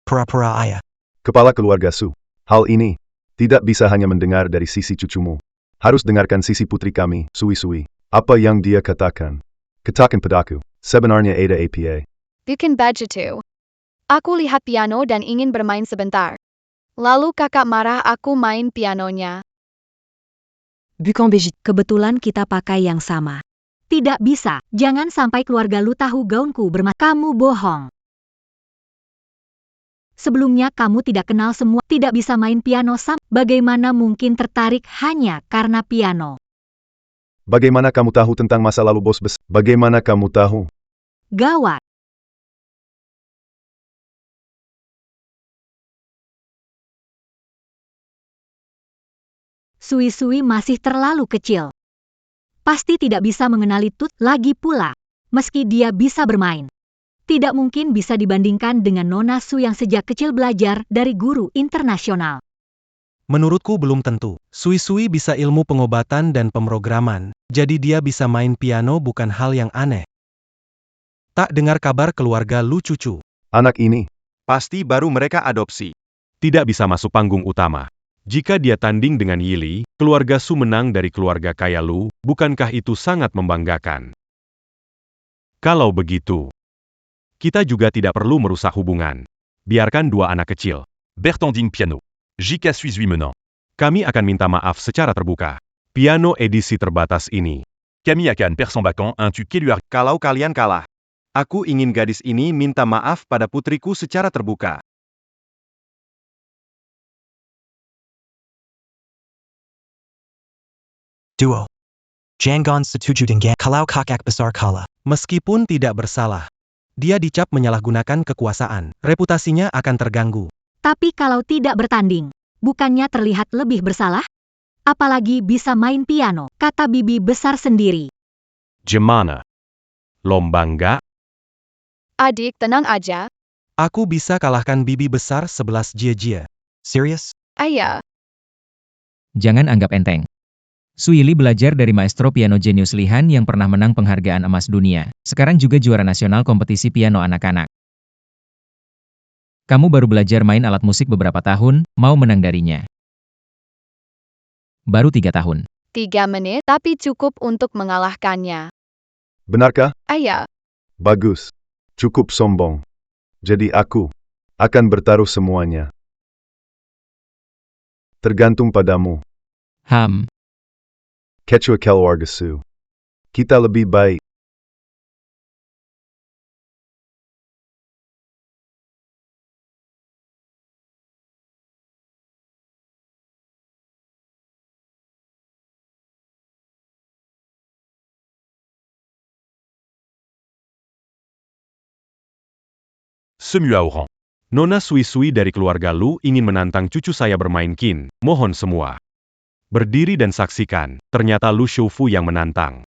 Pura-pura ayah. Kepala keluarga Su. Hal ini tidak bisa hanya mendengar dari sisi cucumu. Harus dengarkan sisi putri kami, Sui-Sui. Apa yang dia katakan? Katakan padaku. Sebenarnya ada apa? Bukan begitu. Aku lihat piano dan ingin bermain sebentar. Lalu kakak marah aku main pianonya. Bukan begitu. Kebetulan kita pakai yang sama. Tidak bisa. Jangan sampai keluarga lu tahu gaunku bermasalah. Kamu bohong. Sebelumnya kamu tidak kenal semua, tidak bisa main piano sama. Bagaimana mungkin tertarik hanya karena piano? Bagaimana kamu tahu tentang masa lalu bos besar? Bagaimana kamu tahu? Gawat. Sui-Sui masih terlalu kecil. Pasti tidak bisa mengenali Tut lagi pula. Meski dia bisa bermain, tidak mungkin bisa dibandingkan dengan Nona Su yang sejak kecil belajar dari guru internasional. Menurutku belum tentu. Sui-Sui bisa ilmu pengobatan dan pemrograman, jadi dia bisa main piano bukan hal yang aneh. Tak dengar kabar keluarga Lu cucu. Anak ini, Pasti baru mereka adopsi. Tidak bisa masuk panggung utama. Jika dia tanding dengan Yili, keluarga Su menang dari keluarga kaya Lu, bukankah itu sangat membanggakan? Kalau begitu, kita juga tidak perlu merusak hubungan. Biarkan dua anak kecil. Bertanding piano. JK suis menant. Kami akan minta maaf secara terbuka. Piano edisi terbatas ini. Camille Akan perd son bacan un tu qui lui a... Kalau kalian kalah, aku ingin gadis ini minta maaf pada putriku secara terbuka. Duo. Jangan setuju dengan kalau kakak besar kalah. Meskipun tidak bersalah, dia dicap menyalahgunakan kekuasaan. Reputasinya akan terganggu. Tapi kalau tidak bertanding, bukannya terlihat lebih bersalah? Apalagi bisa main piano, kata bibi besar sendiri. Gimana? Lomba enggak? Adik, tenang aja. Aku bisa kalahkan bibi besar 11 jia-jia. Serius? Ayah, Jangan anggap enteng. Su Yili belajar dari maestro piano jenius Li Han yang pernah menang penghargaan emas dunia. Sekarang juga juara nasional kompetisi piano anak-anak. Kamu baru belajar main alat musik beberapa tahun, mau menang darinya. Baru 3 tahun. 3 menit, tapi cukup untuk mengalahkannya. benarkah? Ayah, Bagus. Cukup sombong. Jadi aku akan bertaruh semuanya. Tergantung padamu. Quechua keluarga Su. Kita lebih baik. Semua orang. Nona Sui-Sui dari keluarga Lu ingin menantang cucu saya bermain kin. Mohon semua. Berdiri dan saksikan. Ternyata Lu Shoufu yang menantang.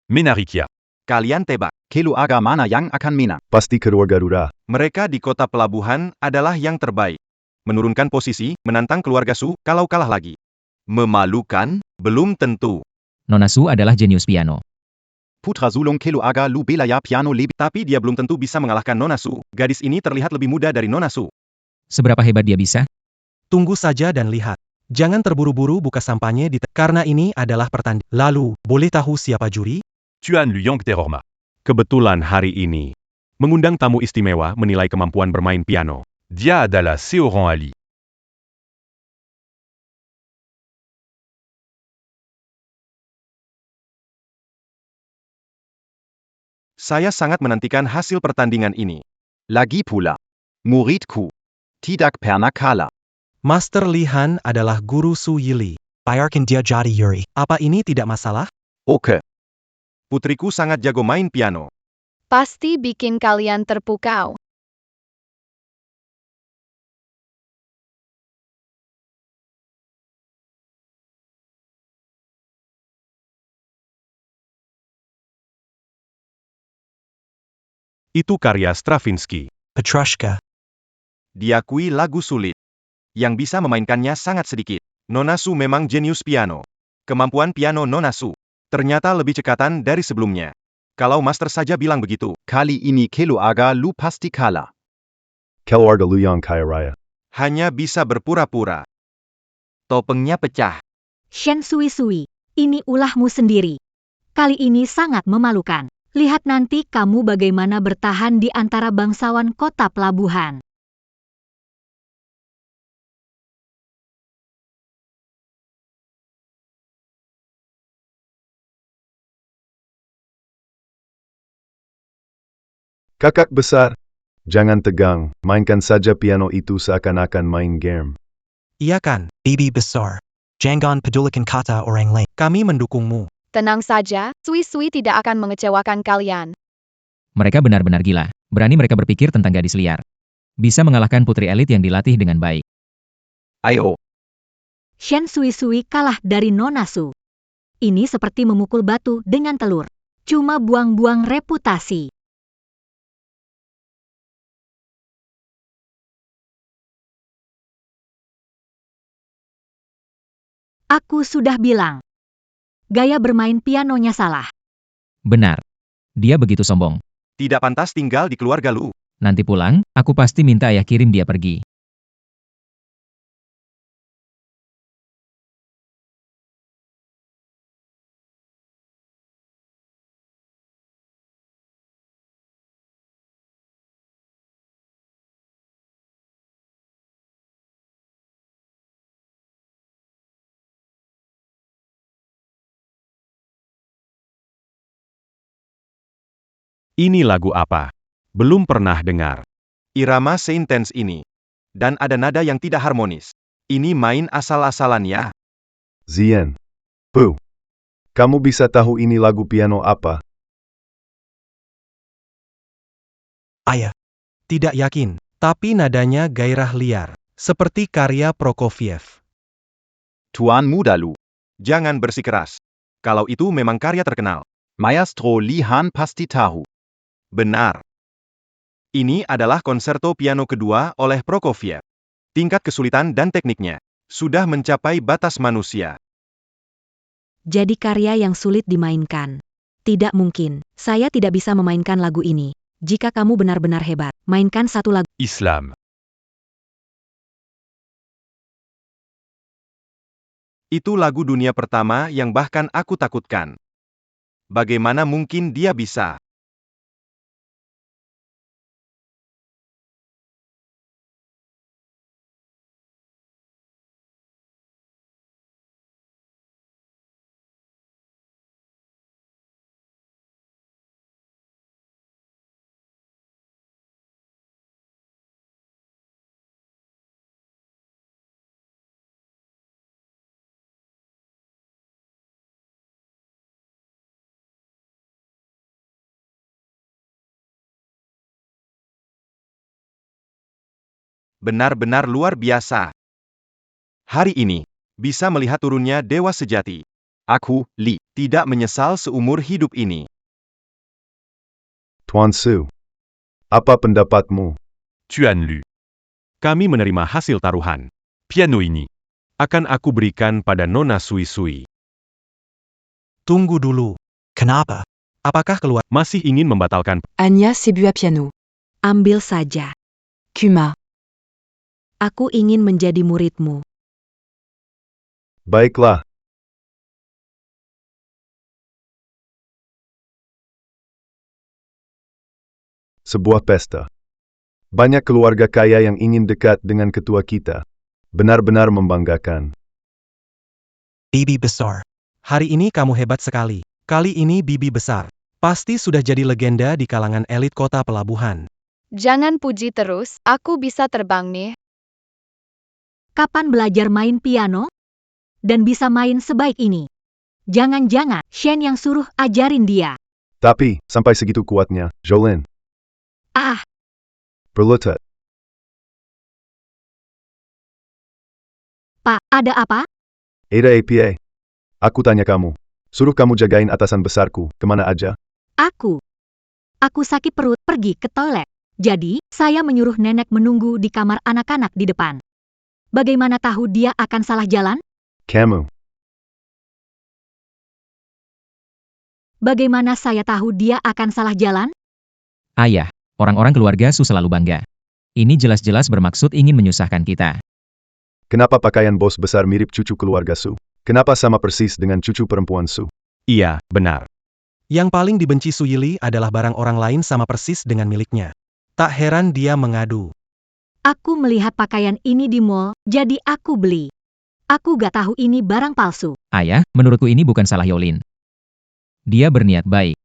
Menarikia. Kalian tebak, keluarga mana yang akan menang? Pasti keluarga Rura. Mereka di kota pelabuhan adalah yang terbaik. Menurunkan posisi, menantang keluarga Su, kalau kalah lagi. Memalukan? Belum tentu. Nona Su adalah jenius piano. Putra sulung keluarga Lu belaya piano lebih. Tapi dia belum tentu bisa mengalahkan Nona Su. Gadis ini terlihat lebih muda dari Nona Su. Seberapa hebat dia bisa? Tunggu saja dan lihat. Jangan terburu-buru buka sampahnya karena ini adalah pertandingan. Lalu, boleh tahu siapa juri? Tuan Luyang Terorma. Kebetulan hari ini. Mengundang tamu istimewa menilai kemampuan bermain piano. Dia adalah seorang Ali. Saya sangat menantikan hasil pertandingan ini. Lagi pula, muridku tidak pernah kalah. Master Li Han adalah guru Su Yili. Biarkan dia jadi Yuri. Apa ini tidak masalah? Oke. Putriku sangat jago main piano. pasti bikin kalian terpukau. Itu karya Stravinsky. Petrushka. Diakui lagu sulit. Yang bisa memainkannya sangat sedikit. Nona Su memang jenius piano. Kemampuan piano Nona Su ternyata lebih cekatan dari sebelumnya. Kalau master saja bilang begitu, kali ini keluarga Lu pasti kalah. Keluarga Lu yang kaya raya. Hanya bisa berpura-pura. Topengnya pecah. Shen Sui-Sui, ini ulahmu sendiri. Kali ini sangat memalukan. Lihat nanti kamu bagaimana bertahan di antara bangsawan kota pelabuhan. Kakak besar, Jangan tegang, mainkan saja piano itu seakan-akan main game. Iya kan? Bibi besar. Jangan pedulikan kata orang lain. Kami mendukungmu. Tenang saja, Sui-Sui tidak akan mengecewakan kalian. Mereka benar-benar gila. Berani mereka berpikir tentang gadis liar. Bisa mengalahkan putri elit yang dilatih dengan baik. Ayo. Shen Sui-Sui kalah dari Nona Su. Ini seperti memukul batu dengan telur. Cuma buang-buang reputasi. Aku sudah bilang. Gaya bermain pianonya salah. Benar. Dia begitu sombong. Tidak pantas tinggal di keluarga Lu. Nanti pulang, aku pasti minta ayah kirim dia pergi. Ini lagu apa? Belum pernah dengar. Irama seintens ini. Dan ada nada yang tidak harmonis. Ini main asal-asalan ya. Zien. Puh. Kamu bisa tahu ini lagu piano apa? Ayah. Tidak yakin. Tapi nadanya gairah liar. Seperti karya Prokofiev. Tuan muda Lu. Jangan bersikeras. Kalau itu memang karya terkenal. Maestro Lihan pasti tahu. Benar. Ini adalah konserto piano kedua oleh Prokofiev. Tingkat kesulitan dan tekniknya sudah mencapai batas manusia. Jadi karya yang sulit dimainkan. Tidak mungkin, saya tidak bisa memainkan lagu ini. Jika kamu benar-benar hebat, mainkan satu lagu. Islam. Itu lagu dunia pertama yang bahkan aku takutkan. Bagaimana mungkin dia bisa? Benar-benar luar biasa. Hari ini, bisa melihat turunnya dewa sejati. Aku, Li, tidak menyesal seumur hidup ini. Tuan Su. Apa pendapatmu? Tuan Lu. Kami menerima hasil taruhan. Piano ini akan aku berikan pada Nona Sui-Sui. Tunggu dulu. Kenapa? Apakah keluar? Masih ingin membatalkan? Anya Sebu piano. Ambil saja. Kuma. Aku ingin menjadi muridmu. Baiklah. Sebuah pesta. Banyak keluarga kaya yang ingin dekat dengan ketua kita. Benar-benar membanggakan. Bibi besar. Hari ini kamu hebat sekali. Kali ini Bibi besar. Pasti sudah jadi legenda di kalangan elit kota pelabuhan. Jangan puji terus, aku bisa terbang nih. Kapan belajar main piano? Dan bisa main sebaik ini? Jangan-jangan Shen yang suruh ajarin dia. Tapi, sampai segitu kuatnya, Jolin. Ah, Berlutut. Pak, ada apa? Ada APA. Aku tanya kamu. Suruh kamu jagain atasan besarku, kemana aja? Aku sakit perut, pergi ke toilet. Jadi, saya menyuruh nenek menunggu di kamar anak-anak di depan. Bagaimana tahu dia akan salah jalan? Kamu. Bagaimana saya tahu dia akan salah jalan? Ayah, orang-orang keluarga Su selalu bangga. Ini jelas-jelas bermaksud ingin menyusahkan kita. Kenapa pakaian bos besar mirip cucu keluarga Su? Kenapa sama persis dengan cucu perempuan Su? Iya, benar. Yang paling dibenci Su Yili adalah barang orang lain sama persis dengan miliknya. Tak heran dia mengadu. Aku melihat pakaian ini di mall, jadi aku beli. Aku gak tahu ini barang palsu. Ayah, menurutku ini bukan salah Yolin. Dia berniat baik.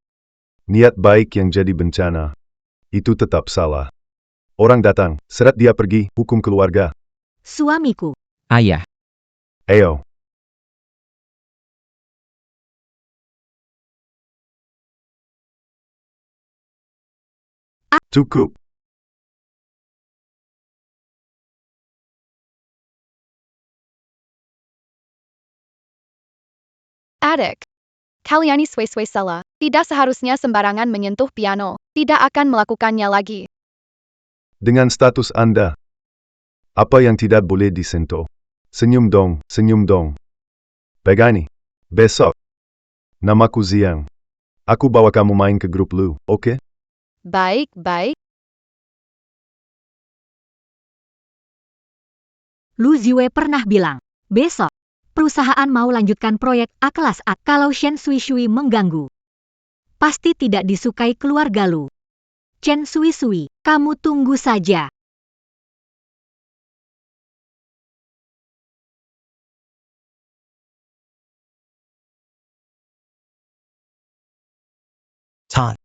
Niat baik yang jadi bencana. Itu tetap salah. Orang datang, seret dia pergi, hukum keluarga. Suamiku. Ayah, Ayo. Cukup. Adik. Kaliani swe-swe salah. Tidak seharusnya sembarangan menyentuh piano. Tidak akan melakukannya lagi. Dengan status Anda. Apa yang tidak boleh disentuh? Senyum dong, senyum dong. Begini. Besok. Namaku Ziang. Aku bawa kamu main ke grup lu, oke? Baik, baik. Lu Ziwei pernah bilang, besok, perusahaan mau lanjutkan proyek A kelas A kalau Shen Sui Shui mengganggu. Pasti tidak disukai keluarga lu. Chen Sui Sui, kamu tunggu saja. Tan.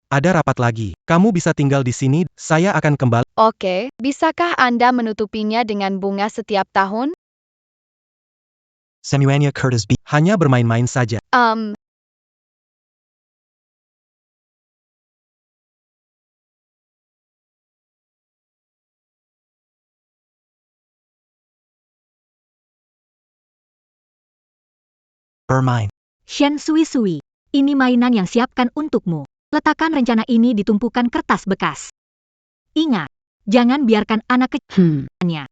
Ada rapat lagi. Kamu bisa tinggal di sini, saya akan kembali. Oke, bisakah Anda menutupinya dengan bunga setiap tahun? Semuanya Curtis B. Hanya bermain-main saja. Bermain. Shen Sui Sui, ini mainan yang siapkan untukmu. Letakkan rencana ini di tumpukan kertas bekas. Ingat, jangan biarkan anak kecilnya.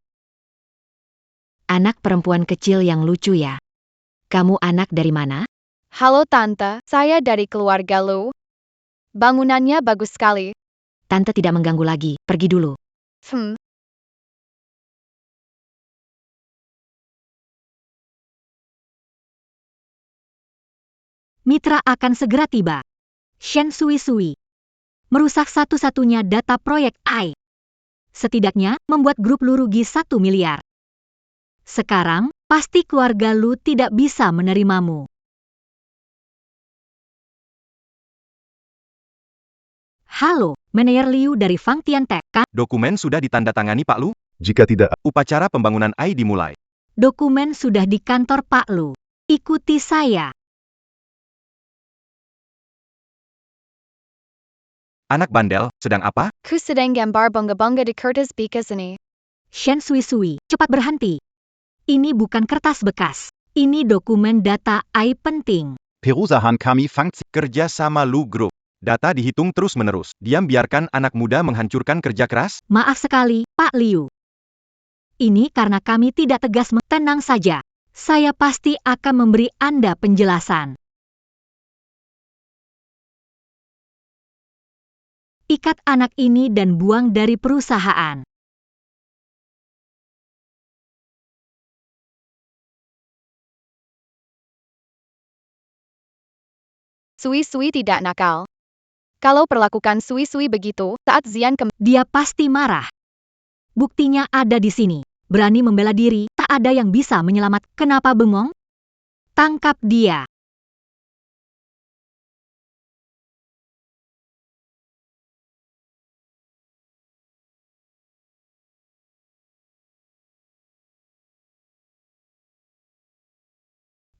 Anak perempuan kecil yang lucu ya. Kamu anak dari mana? Halo Tante, saya dari keluarga Lu. Bangunannya bagus sekali. Tante tidak mengganggu lagi, pergi dulu. Mitra akan segera tiba. Shen Sui Sui. Merusak satu-satunya data proyek AI. Setidaknya, membuat grup lu rugi 1 miliar. Sekarang, pasti keluarga lu tidak bisa menerimamu. Halo, Manajer Liu dari Fang Tiantek, kan? Dokumen sudah ditandatangani Pak Lu? Jika tidak, Upacara pembangunan AI dimulai. Dokumen sudah di kantor Pak Lu. Ikuti saya. Anak bandel, sedang apa? Ku sedang gambar bangga-bangga di kertas bekas ini. Shen Sui Sui, cepat berhenti. Ini bukan kertas bekas. Ini dokumen data AI penting. Perusahaan kami Fang Kerja sama Lu Group. Data dihitung terus-menerus. Diam biarkan anak muda menghancurkan kerja keras? Maaf sekali, Pak Liu. Ini karena kami tidak tegas. Tenang saja. Saya pasti akan memberi Anda penjelasan. Ikat anak ini dan buang dari perusahaan. Sui-sui tidak nakal. Kalau perlakukan sui-sui begitu, saat Zian dia pasti marah. Buktinya ada di sini. Berani membela diri, tak ada yang bisa menyelamat. Kenapa bengong? Tangkap dia.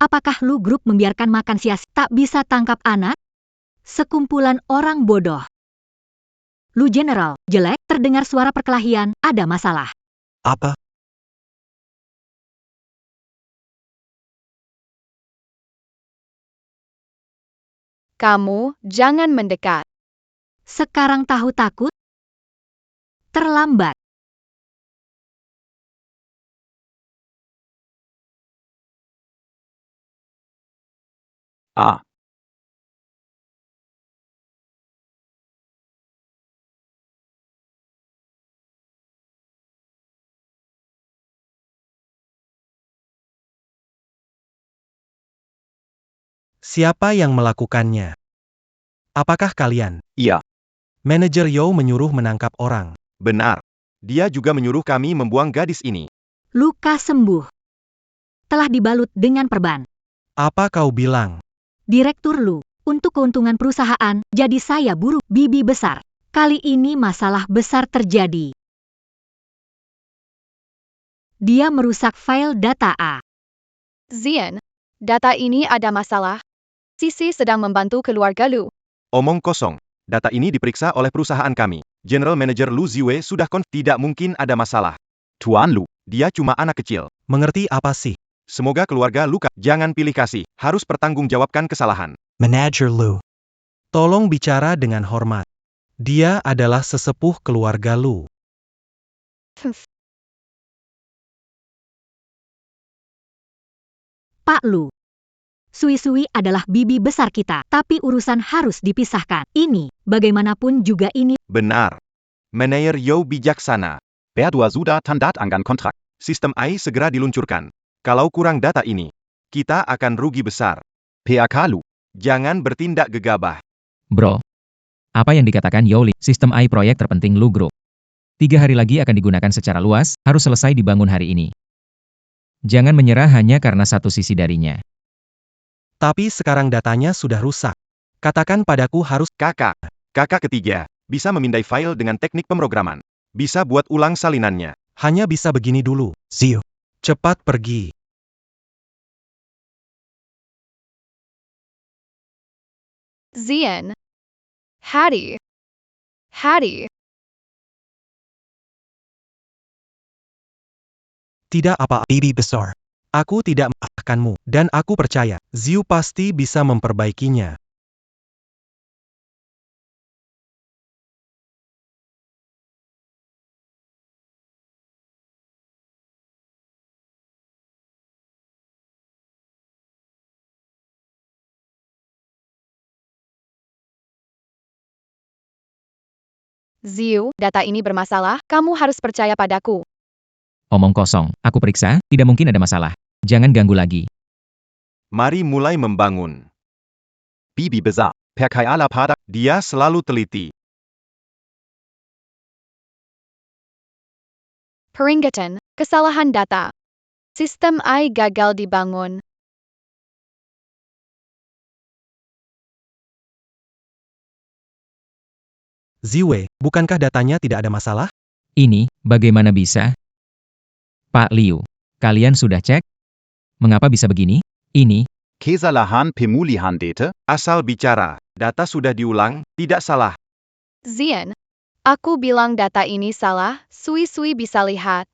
Apakah Lu Group membiarkan makan sia-sia? Tak bisa tangkap anak? Sekumpulan orang bodoh. Lu General, jelek, terdengar suara perkelahian, ada masalah. Apa? Kamu, jangan mendekat. Sekarang tahu takut? Terlambat. A. Siapa yang melakukannya? Apakah kalian? Iya. Manajer Yo menyuruh menangkap orang. Benar. Dia juga menyuruh kami membuang gadis ini. Luka sembuh. Telah dibalut dengan perban. Apa kau bilang? Direktur Lu, untuk keuntungan perusahaan, jadi saya buruh bibi besar. Kali ini masalah besar terjadi. Dia merusak file data A. Zian, data ini ada masalah. Sisi sedang membantu keluarga Lu. Omong kosong. Data ini diperiksa oleh perusahaan kami. General Manager Lu Ziwei sudah tidak mungkin ada masalah. Tuan Lu. Dia cuma anak kecil. Mengerti apa sih? Semoga keluarga Luka jangan pilih kasih, harus pertanggungjawabkan kesalahan. Manager Lu. Tolong bicara dengan hormat. Dia adalah sesepuh keluarga Lu. Pak Lu. Sui-Sui adalah bibi besar kita, tapi urusan harus dipisahkan. Ini, bagaimanapun juga ini. Benar. Manayer Yo bijaksana. Berdua sudah tanda tangan kontrak. Sistem AI segera diluncurkan. Kalau kurang data ini, kita akan rugi besar. PAK Lu. Jangan bertindak gegabah. Bro. Apa yang dikatakan Yoli, sistem AI proyek terpenting Lu Group. 3 hari lagi akan digunakan secara luas, harus selesai dibangun hari ini. Jangan menyerah hanya karena satu sisi darinya. Tapi sekarang datanya sudah rusak. Katakan padaku harus Kakak ketiga, bisa memindai file dengan teknik pemrograman. Bisa buat ulang salinannya. hanya bisa begini dulu. Ziu. Cepat pergi. Zian. Hattie. Tidak apa, bibi besar. Aku tidak maafkanmu, dan aku percaya, Ziu pasti bisa memperbaikinya. Ziu, data ini bermasalah, kamu harus percaya padaku. Omong kosong, aku periksa, tidak mungkin ada masalah. Jangan ganggu lagi. Mari mulai membangun. Bibi besar. Percaya pada. Dia selalu teliti. Peringatan, kesalahan data. Sistem AI gagal dibangun. Ziwei, bukankah datanya tidak ada masalah? Ini, bagaimana bisa? Pak Liu, kalian sudah cek? Mengapa bisa begini? Ini, Kesalahan pemulihan data. Asal bicara, data sudah diulang, tidak salah. Zian, aku bilang data ini salah, Sui-Sui bisa lihat.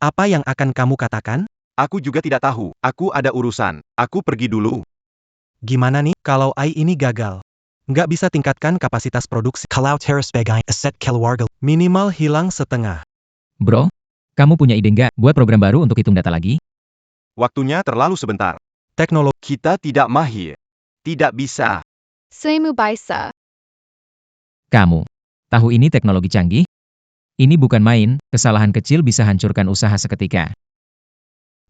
Apa yang akan kamu katakan? Aku juga tidak tahu, aku ada urusan. Aku pergi dulu. Gimana nih, kalau AI ini gagal? Nggak bisa tingkatkan kapasitas produksi. Kalau terus sebagai aset keluarga. Minimal hilang setengah. bro, kamu punya ide nggak buat program baru untuk hitung data lagi? Waktunya terlalu sebentar. Teknologi. Kita tidak mahir. Tidak bisa. Semu bisa. Kamu, tahu ini teknologi canggih? Ini bukan main, kesalahan kecil bisa hancurkan usaha seketika.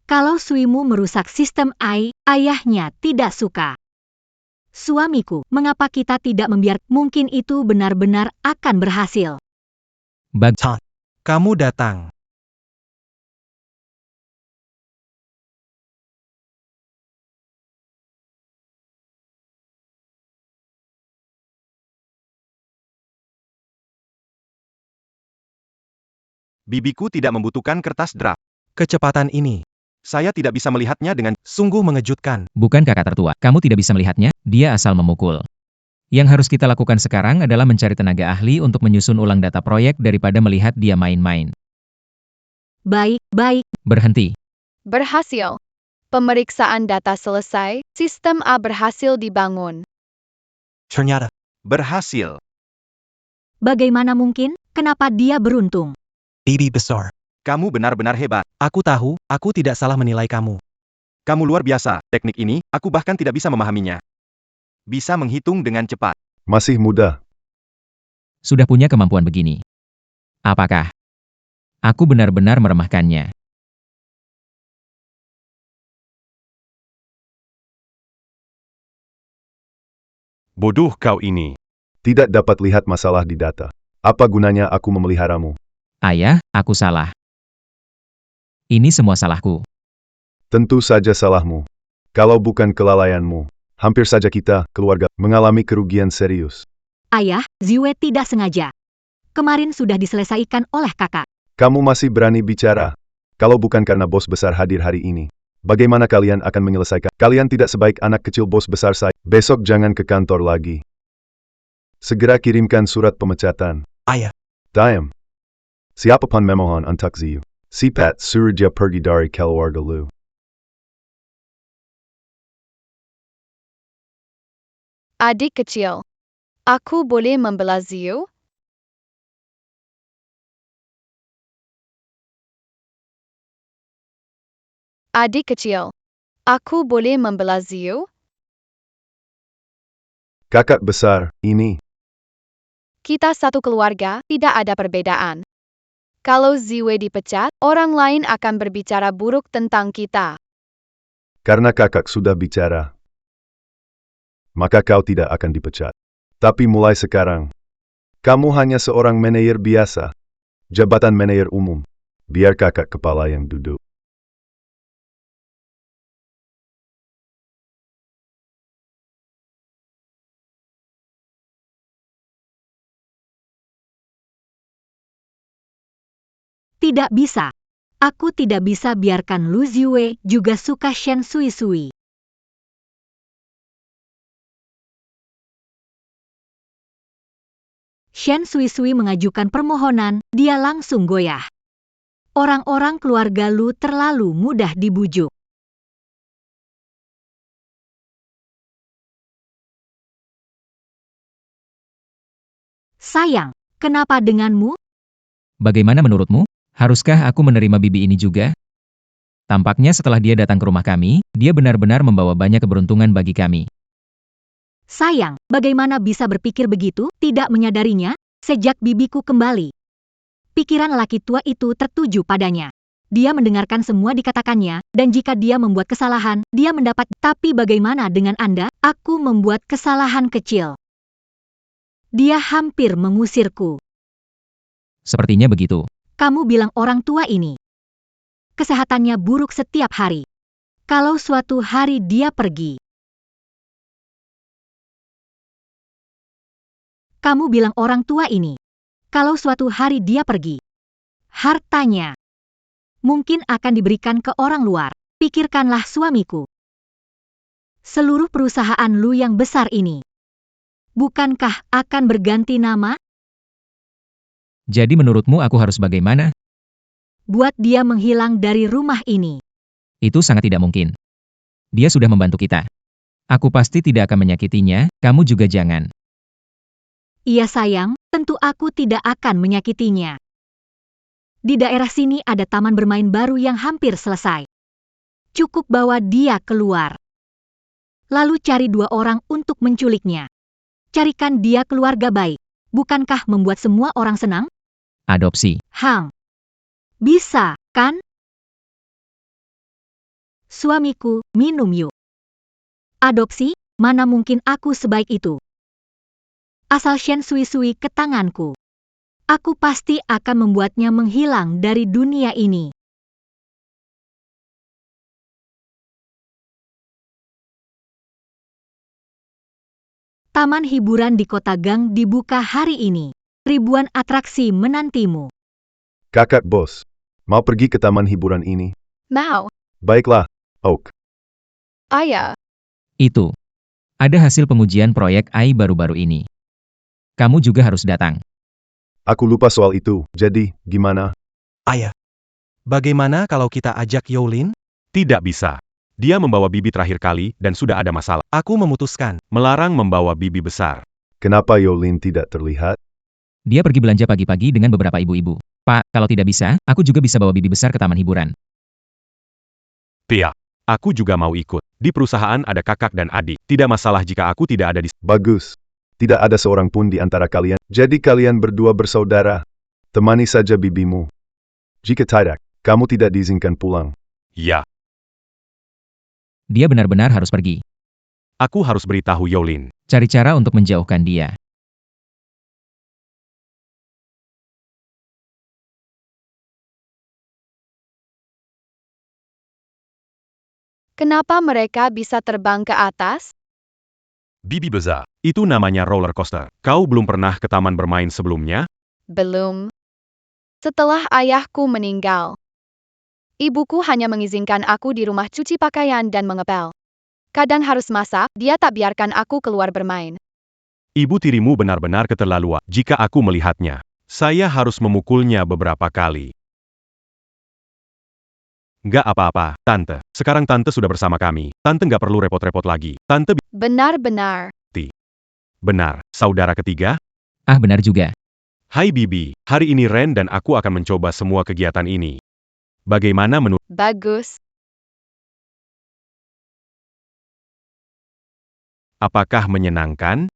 Kalau Suimu merusak sistem AI, ayahnya tidak suka. Suamiku, mengapa kita tidak membiarkan? Mungkin itu benar-benar akan berhasil. Tan. Kamu datang. Bibiku tidak membutuhkan kertas draft. Kecepatan ini. Saya tidak bisa melihatnya dengan Sungguh mengejutkan. Bukan kakak tertua, kamu tidak bisa melihatnya, dia asal memukul. Yang harus kita lakukan sekarang adalah mencari tenaga ahli untuk menyusun ulang data proyek daripada melihat dia main-main. Baik. Berhenti. Berhasil. Pemeriksaan data selesai, sistem A berhasil dibangun. Ternyata. berhasil. Bagaimana mungkin? Kenapa dia beruntung? Bibi besar. Kamu benar-benar hebat. Aku tahu, aku tidak salah menilai kamu. Kamu luar biasa. Teknik ini, aku bahkan tidak bisa memahaminya. Bisa menghitung dengan cepat. Masih muda. Sudah punya kemampuan begini. Apakah? Aku benar-benar meremehkannya. Bodoh kau ini. Tidak dapat lihat masalah di data. Apa gunanya aku memeliharamu? Ayah, aku salah. Ini semua salahku. Tentu saja salahmu. Kalau bukan kelalaianmu, hampir saja kita, keluarga, mengalami kerugian serius. Ayah, Ziwe tidak sengaja. Kemarin sudah diselesaikan oleh kakak. Kamu masih berani bicara? Kalau bukan karena bos besar hadir hari ini, bagaimana kalian akan menyelesaikan? Kalian tidak sebaik anak kecil bos besar saya. Besok jangan ke kantor lagi. Segera kirimkan surat pemecatan. Ayah. Diam. Siapapun memohon untuk Ziyu. Sipat Surya pergi dari keluarga lu. Adik kecil, aku boleh membela Ziyu? Adik kecil, aku boleh membela Ziyu? Kakak besar, ini. Kita satu keluarga, tidak ada perbedaan. Kalau Ziwe dipecat, orang lain akan berbicara buruk tentang kita. Karena kakak sudah bicara, maka kau tidak akan dipecat. Tapi mulai sekarang, kamu hanya seorang manajer biasa. Jabatan manajer umum. Biar kakak kepala yang duduk. Tidak bisa. Aku tidak bisa biarkan Lu Ziwe juga suka Shen Sui-Sui. Shen Sui-Sui mengajukan permohonan, dia langsung goyah. Orang-orang keluarga Lu terlalu mudah dibujuk. Sayang, kenapa denganmu? Bagaimana menurutmu? Haruskah aku menerima bibi ini juga? Tampaknya setelah dia datang ke rumah kami, dia benar-benar membawa banyak keberuntungan bagi kami. Sayang, bagaimana bisa berpikir begitu, tidak menyadarinya, sejak bibiku kembali. Pikiran laki tua itu tertuju padanya. Dia mendengarkan semua dikatakannya, dan jika dia membuat kesalahan, dia mendapat. Tapi bagaimana dengan Anda? Aku membuat kesalahan kecil. Dia hampir mengusirku. Sepertinya begitu. Kamu bilang orang tua ini kesehatannya buruk setiap hari. Kalau suatu hari dia pergi, kamu bilang orang tua ini, kalau suatu hari dia pergi, hartanya mungkin akan diberikan ke orang luar. Pikirkanlah suamiku. Seluruh perusahaan Lu yang besar ini, bukankah akan berganti nama? Jadi menurutmu aku harus bagaimana? Buat dia menghilang dari rumah ini. Itu sangat tidak mungkin. Dia sudah membantu kita. Aku pasti tidak akan menyakitinya, kamu juga jangan. Iya sayang, tentu aku tidak akan menyakitinya. Di daerah sini ada taman bermain baru yang hampir selesai. Cukup bawa dia keluar. Lalu cari 2 orang untuk menculiknya. Carikan dia keluarga baik. Bukankah membuat semua orang senang? Adopsi. Hang. Bisa, kan? Suamiku, minum yuk. Adopsi? Mana mungkin aku sebaik itu? Asal Shen Sui-Sui ke tanganku, aku pasti akan membuatnya menghilang dari dunia ini. Taman hiburan di Kota Gang dibuka hari ini. Ribuan atraksi menantimu. Kakak bos, mau pergi ke taman hiburan ini? Mau, Baiklah, Oak. ayah. Itu. Ada hasil pengujian proyek AI baru-baru ini. Kamu juga harus datang. Aku lupa soal itu, jadi, gimana? Ayah. Bagaimana kalau kita ajak Yolin? Tidak bisa. Dia membawa bibi terakhir kali dan sudah ada masalah. Aku memutuskan. Melarang membawa bibi besar. Kenapa Yolin tidak terlihat? Dia pergi belanja pagi-pagi dengan beberapa ibu-ibu. Pak, kalau tidak bisa, aku juga bisa bawa bibi besar ke taman hiburan. Pia. Aku juga mau ikut. Di perusahaan ada kakak dan adik. Tidak masalah jika aku tidak ada di... Bagus. Tidak ada seorang pun di antara kalian. Jadi kalian berdua bersaudara. Temani saja bibimu. Jika tidak, kamu tidak diizinkan pulang. Ya. Dia benar-benar harus pergi. Aku harus beritahu Yolin. Cari cara untuk menjauhkan dia. Kenapa mereka bisa terbang ke atas? Bibi besar. Itu namanya roller coaster. Kau belum pernah ke taman bermain sebelumnya? Belum. Setelah ayahku meninggal, ibuku hanya mengizinkan aku di rumah cuci pakaian dan mengepel. Kadang harus masak, dia tak biarkan aku keluar bermain. Ibu tirimu benar-benar keterlaluan. Jika aku melihatnya, saya harus memukulnya beberapa kali. Nggak apa-apa, Tante. Sekarang Tante sudah bersama kami. Tante nggak perlu repot-repot lagi. Tante Benar-benar. benar. Saudara ketiga? Ah, benar juga. Hai Bibi, hari ini Ren dan aku akan mencoba semua kegiatan ini. Bagaimana menurut? Bagus. Apakah menyenangkan?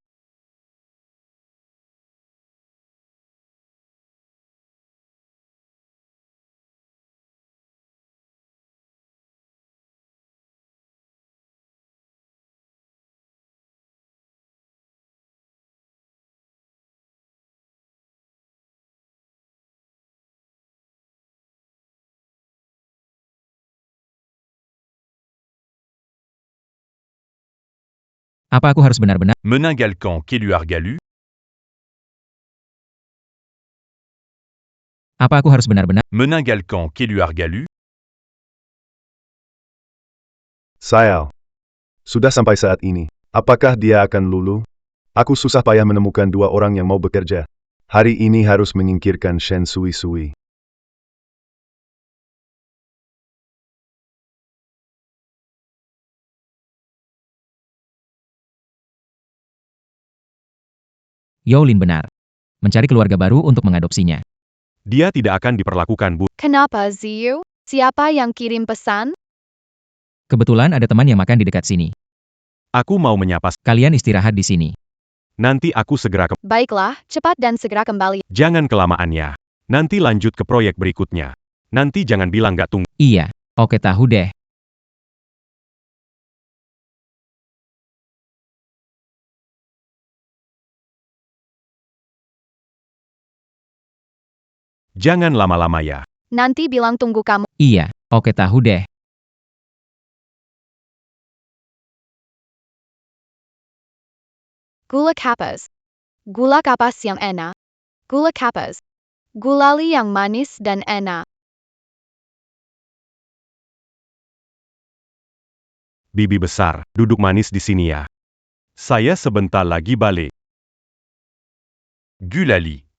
Apa aku harus benar-benar? Meningalcan Keluargalu, Apa aku harus benar-benar? Meningalcan Keluargalu, Sayal. Sudah sampai saat ini. Apakah dia akan lulu? Aku susah payah menemukan dua orang yang mau bekerja. Hari ini harus menyingkirkan Shen Sui Sui. Yolin benar. Mencari keluarga baru untuk mengadopsinya. Dia tidak akan diperlakukan buruk. Kenapa, Ziyu? Siapa yang kirim pesan? Kebetulan ada teman yang makan di dekat sini. Aku mau menyapa. Kalian istirahat di sini. Nanti aku segera ke... Baiklah, cepat dan segera kembali. Jangan kelamaannya. Nanti lanjut ke proyek berikutnya. Nanti jangan bilang nggak tunggu. Iya, oke tahu deh. Jangan lama-lama ya. Nanti bilang tunggu kamu. Iya, oke tahu deh. Gula kapas. Gula kapas yang enak. Gula kapas. Gulali yang manis dan enak. Bibi besar, duduk manis di sini ya. Saya sebentar lagi balik. Gulali,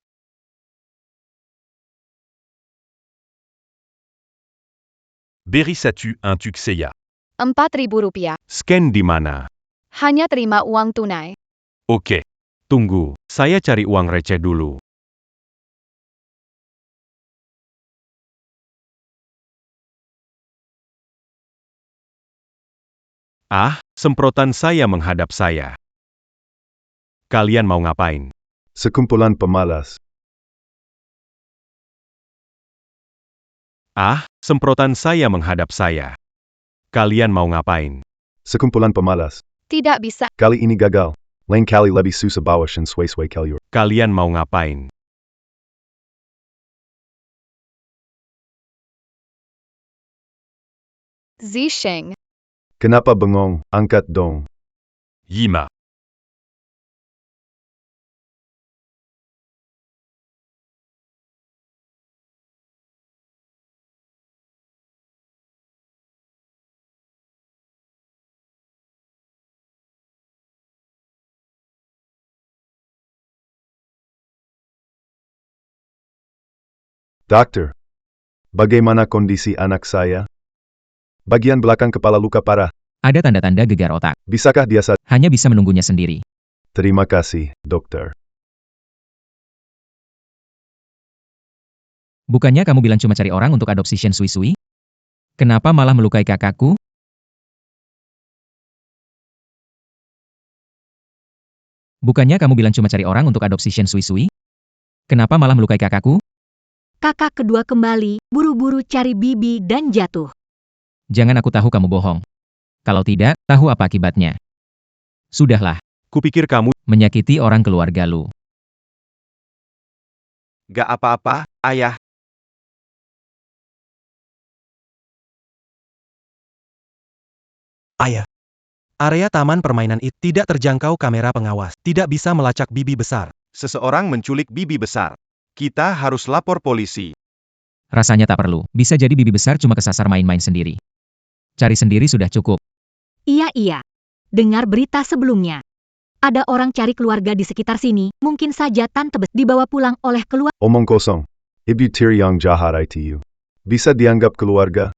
Berisatu un Tuxeya, Rp4.000. Scan di mana? Hanya terima uang tunai. ok, Tunggu, saya cari uang receh dulu. Ah, semprotan saya menghadap saya. Kalian mau ngapain? Sekumpulan pemalas. Ah, semprotan saya menghadap saya. Kalian mau ngapain? Sekumpulan pemalas. Tidak bisa. Kali ini gagal. Lain kali lebih susah bawa Shen Sui Sui keluar. Kalian mau ngapain? Zisheng. Kenapa bengong? Angkat dong. Yima, Dokter. Bagaimana kondisi anak saya? Bagian belakang kepala luka parah. Ada tanda-tanda gegar otak. Bisakah dia sadar? Hanya bisa menunggunya sendiri. Terima kasih, dokter. Bukannya kamu bilang cuma cari orang untuk adopsi Shen Sui Sui? Kenapa malah melukai kakakku? Bukannya kamu bilang cuma cari orang untuk adopsi Shen Sui Sui? Kenapa malah melukai kakakku? Kakak kedua kembali, buru-buru cari Bibi dan jatuh. Jangan aku tahu kamu bohong. Kalau tidak, tahu apa akibatnya. Sudahlah, Kupikir kamu menyakiti orang keluarga lu. Gak apa-apa, ayah. Ayah. Area taman permainan itu tidak terjangkau kamera pengawas. Tidak bisa melacak bibi besar. Seseorang menculik bibi besar. Kita harus lapor polisi. Rasanya tak perlu. Bisa jadi bibi besar cuma kesasar main-main sendiri. Cari sendiri sudah cukup. Iya. Dengar berita sebelumnya. Ada orang cari keluarga di sekitar sini, mungkin saja Tante Besar dibawa pulang oleh keluarga. Omong kosong. Ibu tiri yang jahat itu. Bisa dianggap keluarga?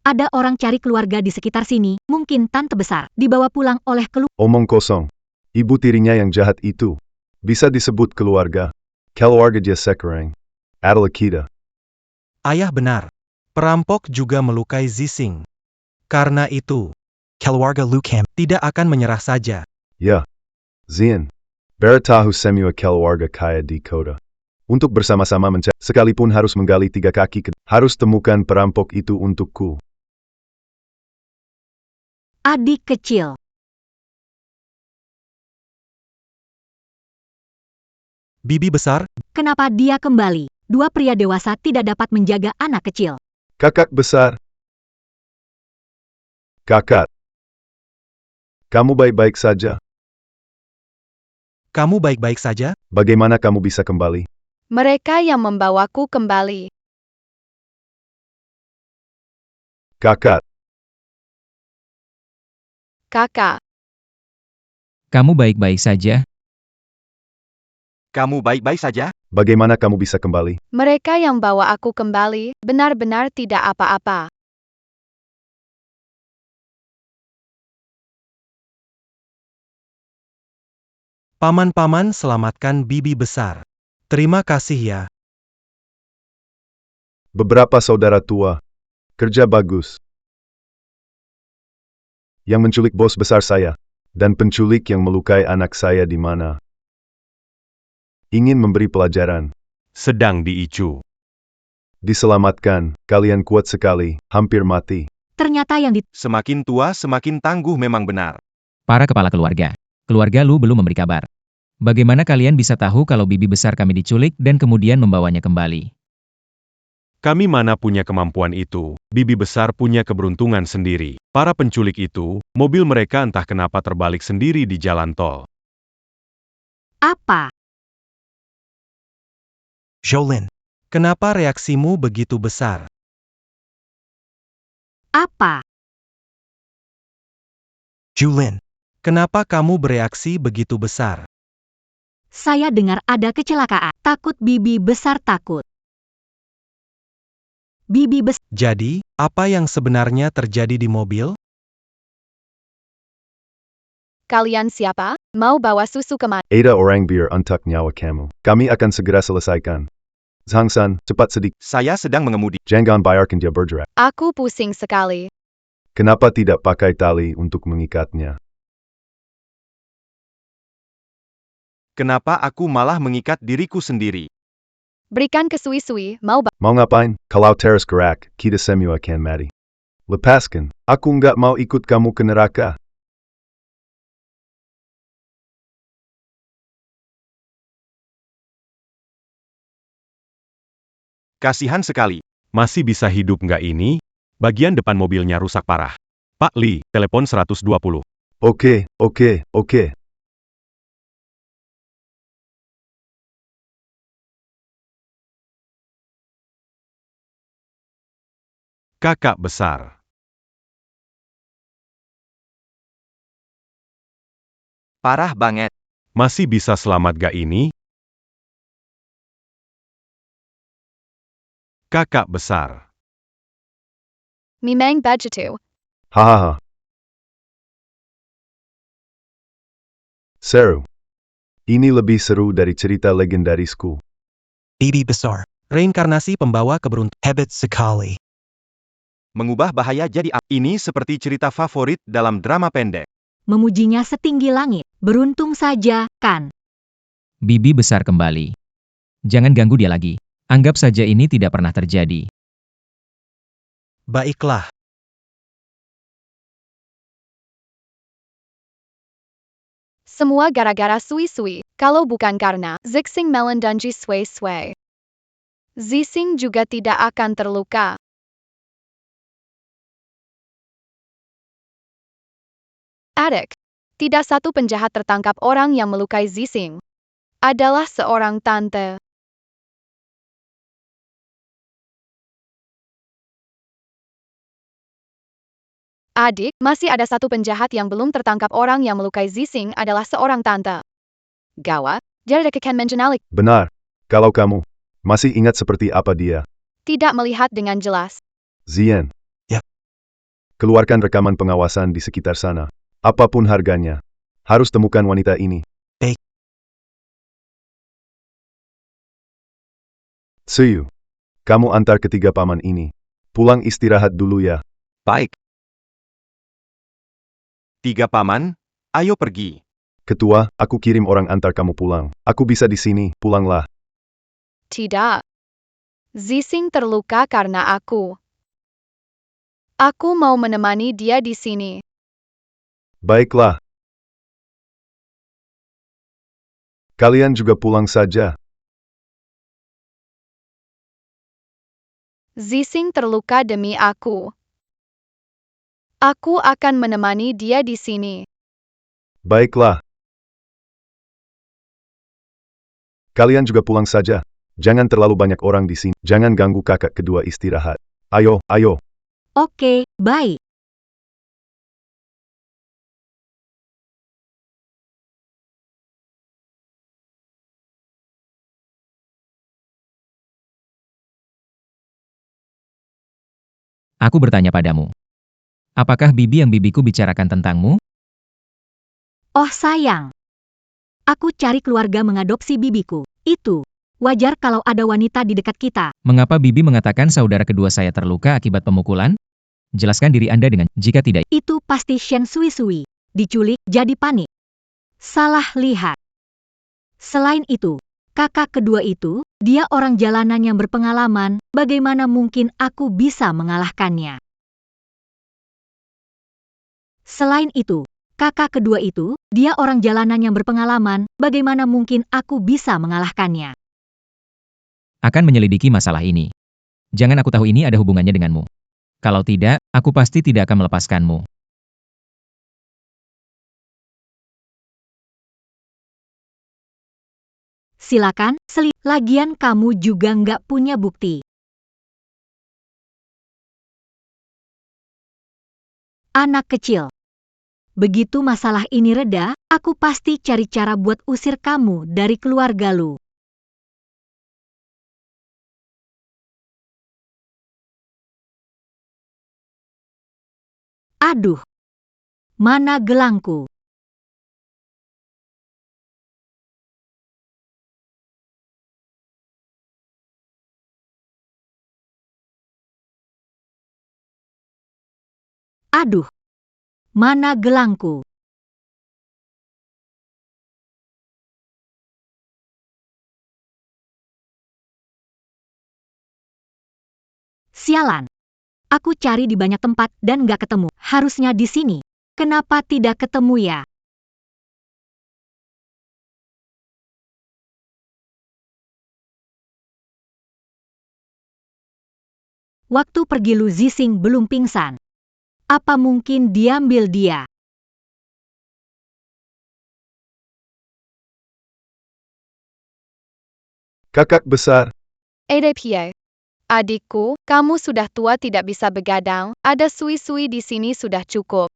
Ada orang cari keluarga di sekitar sini, mungkin Tante Besar dibawa pulang oleh keluarga. Omong kosong. Ibu tirinya yang jahat itu. Bisa disebut keluarga. Keluarga dia sekarang adalah kita. Ayah benar. Perampok juga melukai Zising. Karena itu, Keluarga Lu Cam. tidak akan menyerah saja. Ya. Zian. Beritahu semua keluarga kaya di kota. Untuk bersama-sama mencari, sekalipun harus menggali 3 kaki harus temukan perampok itu untukku. Adik kecil. Bibi besar, Kenapa dia kembali? Dua pria dewasa tidak dapat menjaga anak kecil. Kakak besar. Kakak. Kamu baik-baik saja? kamu baik-baik saja? Bagaimana kamu bisa kembali? Mereka yang membawaku kembali. Kakak. Kakak, Kamu baik-baik saja? Kamu baik-baik saja? Bagaimana kamu bisa kembali? mereka yang bawa aku kembali benar-benar tidak apa-apa. Paman-paman selamatkan bibi besar. Terima kasih ya. Beberapa saudara tua. Kerja bagus. Yang menculik bos besar saya. Dan penculik yang melukai anak saya di mana? Ingin memberi pelajaran. Sedang diicu. Diselamatkan, kalian kuat sekali, hampir mati. Ternyata yang Semakin tua semakin tangguh memang benar. Para kepala keluarga. Keluarga Lu belum memberi kabar. Bagaimana kalian bisa tahu kalau bibi besar kami diculik dan kemudian membawanya kembali? Kami mana punya kemampuan itu, bibi besar punya keberuntungan sendiri. Para penculik itu, mobil mereka entah kenapa terbalik sendiri di jalan tol. apa? Jolin. Kenapa reaksimu begitu besar? Apa? Julin. Kenapa kamu bereaksi begitu besar? Saya dengar ada kecelakaan. Takut bibi besar takut. Bibi besar. Jadi, apa yang sebenarnya terjadi di mobil? Kalian siapa? Mau bawa susu kemana? Ada orang biar untuk nyawa kamu. Kami akan segera selesaikan. Zhangsan, cepat sedikit. Saya sedang mengemudi. Jangan biarkan dia bergerak. Aku pusing sekali. Kenapa tidak pakai tali untuk mengikatnya? Kenapa aku malah mengikat diriku sendiri? Berikan ke Sui-Sui, Mau ngapain? Kalau terus gerak, kita semua akan mati. Lepaskan. Aku nggak mau ikut kamu ke neraka. Kasihan sekali. Masih bisa hidup nggak ini? Bagian depan mobilnya rusak parah. Pak Lee, telepon 120. Oke. Kakak besar. Parah banget. Masih bisa selamat gak ini? Kakak besar. Mimeng Bajitu. Hahaha. Seru. Ini lebih seru dari cerita legendarisku. Bibi besar. Reinkarnasi pembawa keberuntungan. Hebat sekali. Mengubah bahaya jadi ini seperti cerita favorit dalam drama pendek. Memujinya setinggi langit. Beruntung saja, kan? Bibi besar kembali. Jangan ganggu dia lagi. Anggap saja ini tidak pernah terjadi. Baiklah. Semua gara-gara Sui-Sui, kalau bukan karena Zixing Melon dan Ji Sui-Sui. Zixing juga tidak akan terluka. Adik-adik, tidak satu penjahat tertangkap orang yang melukai Zixing. Adalah seorang tante. Adik, masih ada satu penjahat yang belum tertangkap orang yang melukai Zixing adalah seorang tante. Gawat, jadi Ken mengenali. Benar. Kalau kamu masih ingat seperti apa dia, Tidak melihat dengan jelas. Zian. Ya. Keluarkan rekaman pengawasan di sekitar sana. Apapun harganya. Harus temukan wanita ini. Baik. Suyu. Kamu antar ketiga paman ini. Pulang istirahat dulu ya. Baik. 3 paman, ayo pergi. Ketua, aku kirim orang antar kamu pulang. Aku bisa di sini, pulanglah. Tidak. Zixing terluka karena aku. Aku mau menemani dia di sini. Baiklah. Kalian juga pulang saja. Zixing terluka demi aku. Aku akan menemani dia di sini. Baiklah. Kalian juga pulang saja. Jangan terlalu banyak orang di sini. Jangan ganggu kakak kedua istirahat. Ayo, ayo. Oke, baik. Aku bertanya padamu. Apakah bibi yang bibiku bicarakan tentangmu? Oh sayang. Aku cari keluarga mengadopsi bibiku. Itu. Wajar kalau ada wanita di dekat kita. Mengapa bibi mengatakan saudara kedua saya terluka akibat pemukulan? Jelaskan diri Anda dengan, jika tidak, Itu pasti Shen Sui. Diculik, jadi panik. Salah lihat. Selain itu, kakak kedua itu, dia orang jalanan yang berpengalaman, bagaimana mungkin aku bisa mengalahkannya? Selain itu, kakak kedua itu, dia orang jalanan yang berpengalaman, bagaimana mungkin aku bisa mengalahkannya? akan menyelidiki masalah ini. Jangan aku tahu ini ada hubungannya denganmu. Kalau tidak, aku pasti tidak akan melepaskanmu. Silakan, lagian kamu juga nggak punya bukti. Anak kecil. Begitu masalah ini reda, aku pasti cari cara buat usir kamu dari keluarga lu. Aduh. Mana gelangku? Aduh. Mana gelangku? Sialan. Aku cari di banyak tempat dan nggak ketemu. Harusnya di sini. Kenapa tidak ketemu ya? Waktu pergi Lu Zixing belum pingsan. Apa mungkin diambil dia? Kakak besar. Adepie. Adikku, kamu sudah tua tidak bisa begadang, ada sui-sui di sini sudah cukup.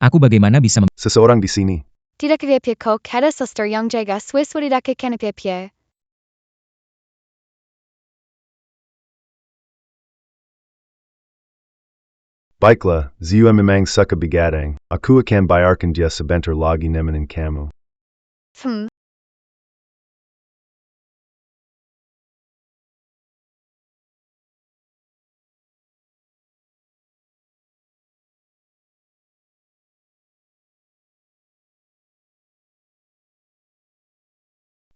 Aku bagaimana bisa Seseorang di sini. Tidak kepepie kok ada suster yang jaga sui-sui tidak kenepepie. Baiklah, Zia memang suka begadang. Aku akan bayarkan dia sebentar lagi nemenin kamu.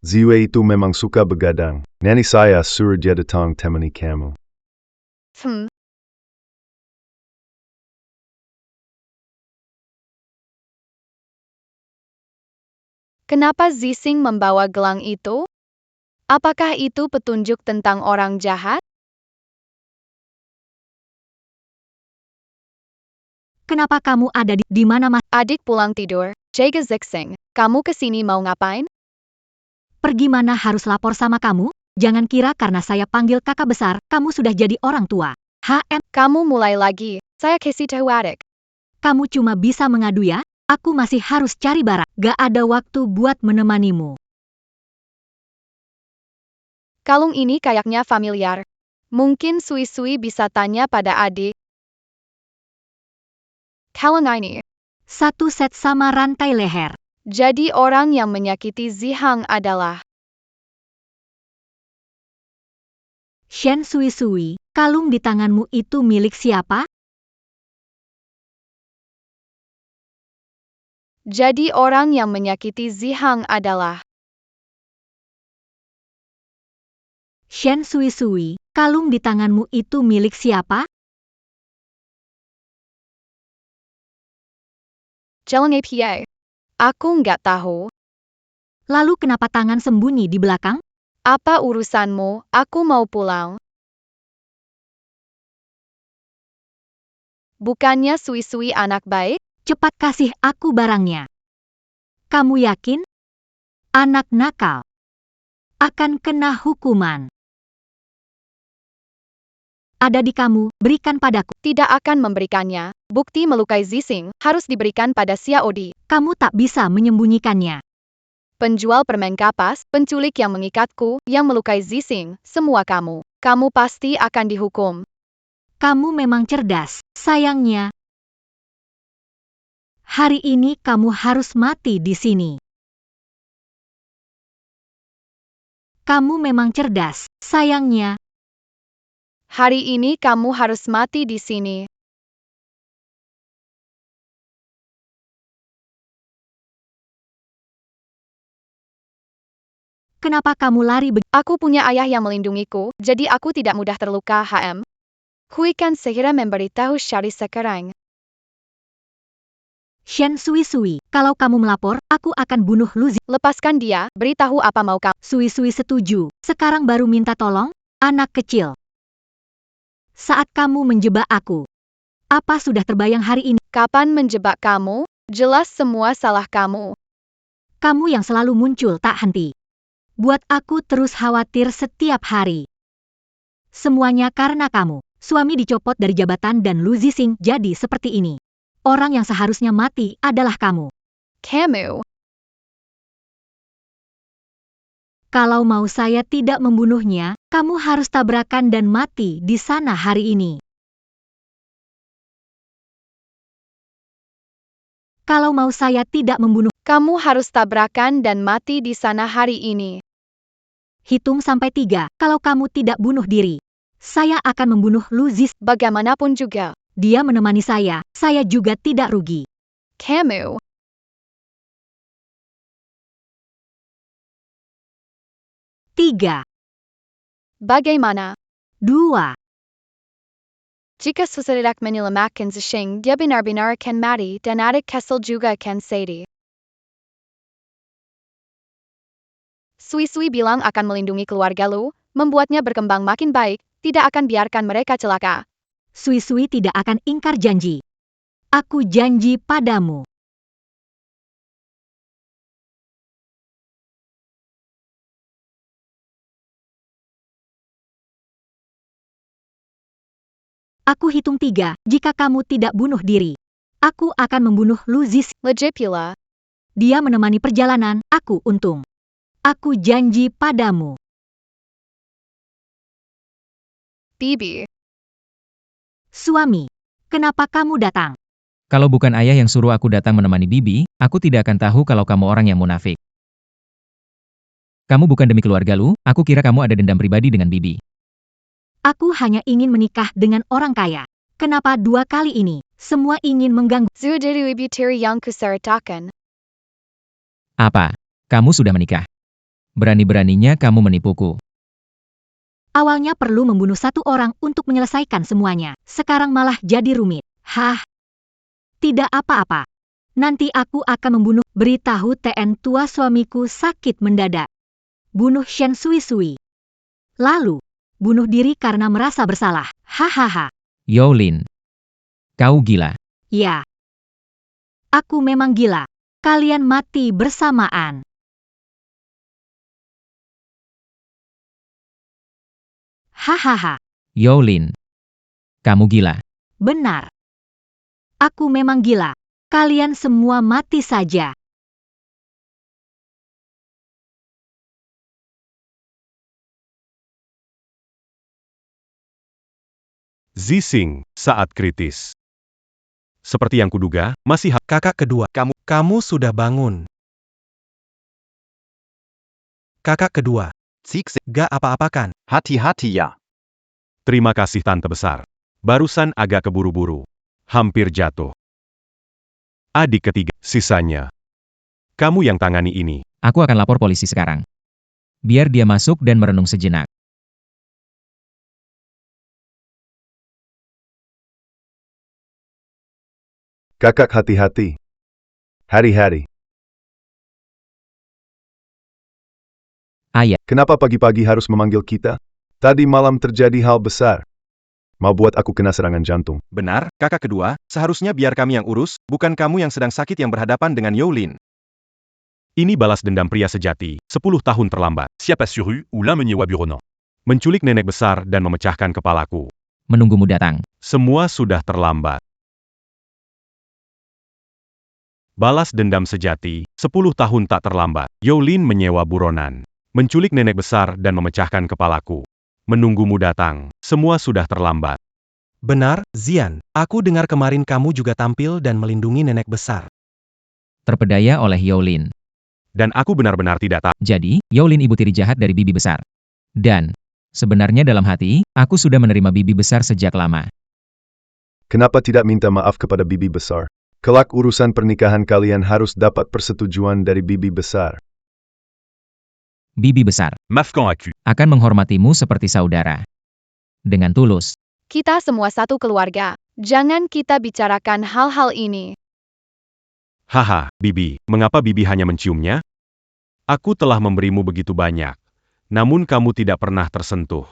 Zia itu memang suka begadang. Nanti saya suruh dia datang temani kamu. Kenapa Zixing membawa gelang itu? Apakah itu petunjuk tentang orang jahat? Kenapa kamu ada di mana, Mas? Adik pulang tidur. Jaga Zixing, kamu kesini mau ngapain? Pergi mana harus lapor sama kamu? Jangan kira karena saya panggil kakak besar, kamu sudah jadi orang tua. Kamu mulai lagi. Saya kasih tahu adik. Kamu cuma bisa mengadu ya? Aku masih harus cari barang. Gak ada waktu buat menemanimu. Kalung ini kayaknya familiar. Mungkin Sui bisa tanya pada adik. Kalung ini. Satu set sama rantai leher. Jadi orang yang menyakiti Zihang adalah Shen Sui, kalung di tanganmu itu milik siapa? Jadi orang yang menyakiti Zihang adalah Shen Sui, kalung di tanganmu itu milik siapa? Jalan APA. Aku nggak tahu. Lalu kenapa tangan sembunyi di belakang? Apa urusanmu? Aku mau pulang. Bukannya Sui anak baik? Cepat kasih aku barangnya. Kamu yakin? Anak nakal akan kena hukuman. Ada di kamu, berikan padaku. Tidak akan memberikannya. Bukti melukai Zixing harus diberikan pada Xiaodi. Kamu tak bisa menyembunyikannya. Penjual permen kapas, penculik yang mengikatku, yang melukai Zixing, semua kamu. Kamu pasti akan dihukum. Kamu memang cerdas. Sayangnya, hari ini kamu harus mati di sini. Kamu memang cerdas. Sayangnya, hari ini kamu harus mati di sini. kenapa kamu lari Aku punya ayah yang melindungiku, jadi aku tidak mudah terluka. Hui kan segera memberitahu Shari sekarang. Shen Sui, kalau kamu melapor, aku akan bunuh Lu. Lepaskan dia, beritahu apa mau kamu. Sui setuju. Sekarang baru minta tolong, anak kecil. Saat kamu menjebak aku, apa sudah terbayang hari ini? Kapan menjebak kamu? Jelas semua salah kamu. Kamu yang selalu muncul tak henti. Buat aku terus khawatir setiap hari. Semuanya karena kamu. Suami dicopot dari jabatan dan Lu Zixing jadi seperti ini. Orang yang seharusnya mati adalah kamu. Kamu. Kalau mau saya tidak membunuhnya, kamu harus tabrakan dan mati di sana hari ini. Kalau mau saya tidak membunuh, kamu harus tabrakan dan mati di sana hari ini. Hitung sampai 3, kalau kamu tidak bunuh diri, saya akan membunuh Lu Zixing. Bagaimanapun juga. Dia menemani saya juga tidak rugi. Kamu. Tiga. Bagaimana? 2. Jika seseorang menyelamatkan Zixing, dia benar-benar akan mati dan adik Kessel juga akan sedih. Sui bilang akan melindungi keluarga Lu, membuatnya berkembang makin baik, tidak akan biarkan mereka celaka. Sui tidak akan ingkar janji. Aku janji padamu. Aku hitung 3, jika kamu tidak bunuh diri, aku akan membunuh Lu Zixing. Legit pula. Dia menemani perjalanan, aku untung. Aku janji padamu. Bibi. Suami, kenapa kamu datang? Kalau bukan ayah yang suruh aku datang menemani Bibi, aku tidak akan tahu kalau kamu orang yang munafik. Kamu bukan demi keluarga Lu, aku kira kamu ada dendam pribadi dengan Bibi. Aku hanya ingin menikah dengan orang kaya. Kenapa 2 kali ini? Semua ingin mengganggu. Zudiri ibu tiri yang kusertakan. Apa? Kamu sudah menikah? Berani-beraninya kamu menipuku. Awalnya perlu membunuh 1 orang untuk menyelesaikan semuanya. Sekarang malah jadi rumit. Hah? Tidak apa-apa. Nanti aku akan membunuh. Beritahu TN tua suamiku sakit mendadak. Bunuh Shen Sui. Lalu, bunuh diri karena merasa bersalah. Hahaha. Yolin. Kau gila. Ya. Aku memang gila. Kalian mati bersamaan. Hahaha. Yolin. Kamu gila. Benar. Aku memang gila. Kalian semua mati saja. Zising, saat kritis. Seperti yang kuduga, masih Kakak kedua, kamu sudah bangun. Kakak kedua, Siegse. gak apa-apa kan? Hati-hati ya. Terima kasih tante besar. Barusan agak keburu-buru. Hampir jatuh. Adik ketiga, sisanya. Kamu yang tangani ini. Aku akan lapor polisi sekarang. Biar dia masuk dan merenung sejenak. Kakak hati-hati. Hari-hari. Ayah, Kenapa pagi-pagi harus memanggil kita? Tadi malam terjadi hal besar. Mau buat aku kena serangan jantung. Benar, kakak kedua, seharusnya biar kami yang urus, bukan kamu yang sedang sakit yang berhadapan dengan Yolin. Ini balas dendam pria sejati, 10 tahun terlambat. Siapa suru ou l'un meunier waburonan. Menculik nenek besar dan memecahkan kepalaku. menunggumu datang. Semua sudah terlambat. Balas dendam sejati, 10 tahun tak terlambat. Yolin menyewa buronan. Menculik nenek besar dan memecahkan kepalaku. Menunggumu datang, semua sudah terlambat. Benar, Zian. Aku dengar kemarin kamu juga tampil dan melindungi nenek besar. Terpedaya oleh Yolin. Dan aku benar-benar tidak tahu. Jadi, Yolin ibu tiri jahat dari bibi besar. Dan, sebenarnya dalam hati, aku sudah menerima bibi besar sejak lama. Kenapa tidak minta maaf kepada bibi besar? Kelak urusan pernikahan kalian harus dapat persetujuan dari bibi besar. Bibi besar Mafkan Aku. akan menghormatimu seperti saudara. Dengan tulus. Kita semua satu keluarga. Jangan kita bicarakan hal-hal ini. Haha, Bibi, mengapa Bibi hanya menciumnya? Aku telah memberimu begitu banyak. Namun kamu tidak pernah tersentuh.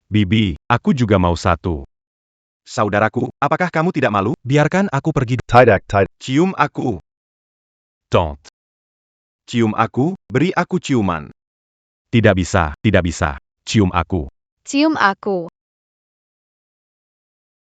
Bibi, aku juga mau satu. Saudaraku, apakah kamu tidak malu? Biarkan aku pergi. Tidak. Cium aku. Tante. Cium aku, beri aku ciuman. Tidak bisa, tidak bisa. Cium aku. Cium aku.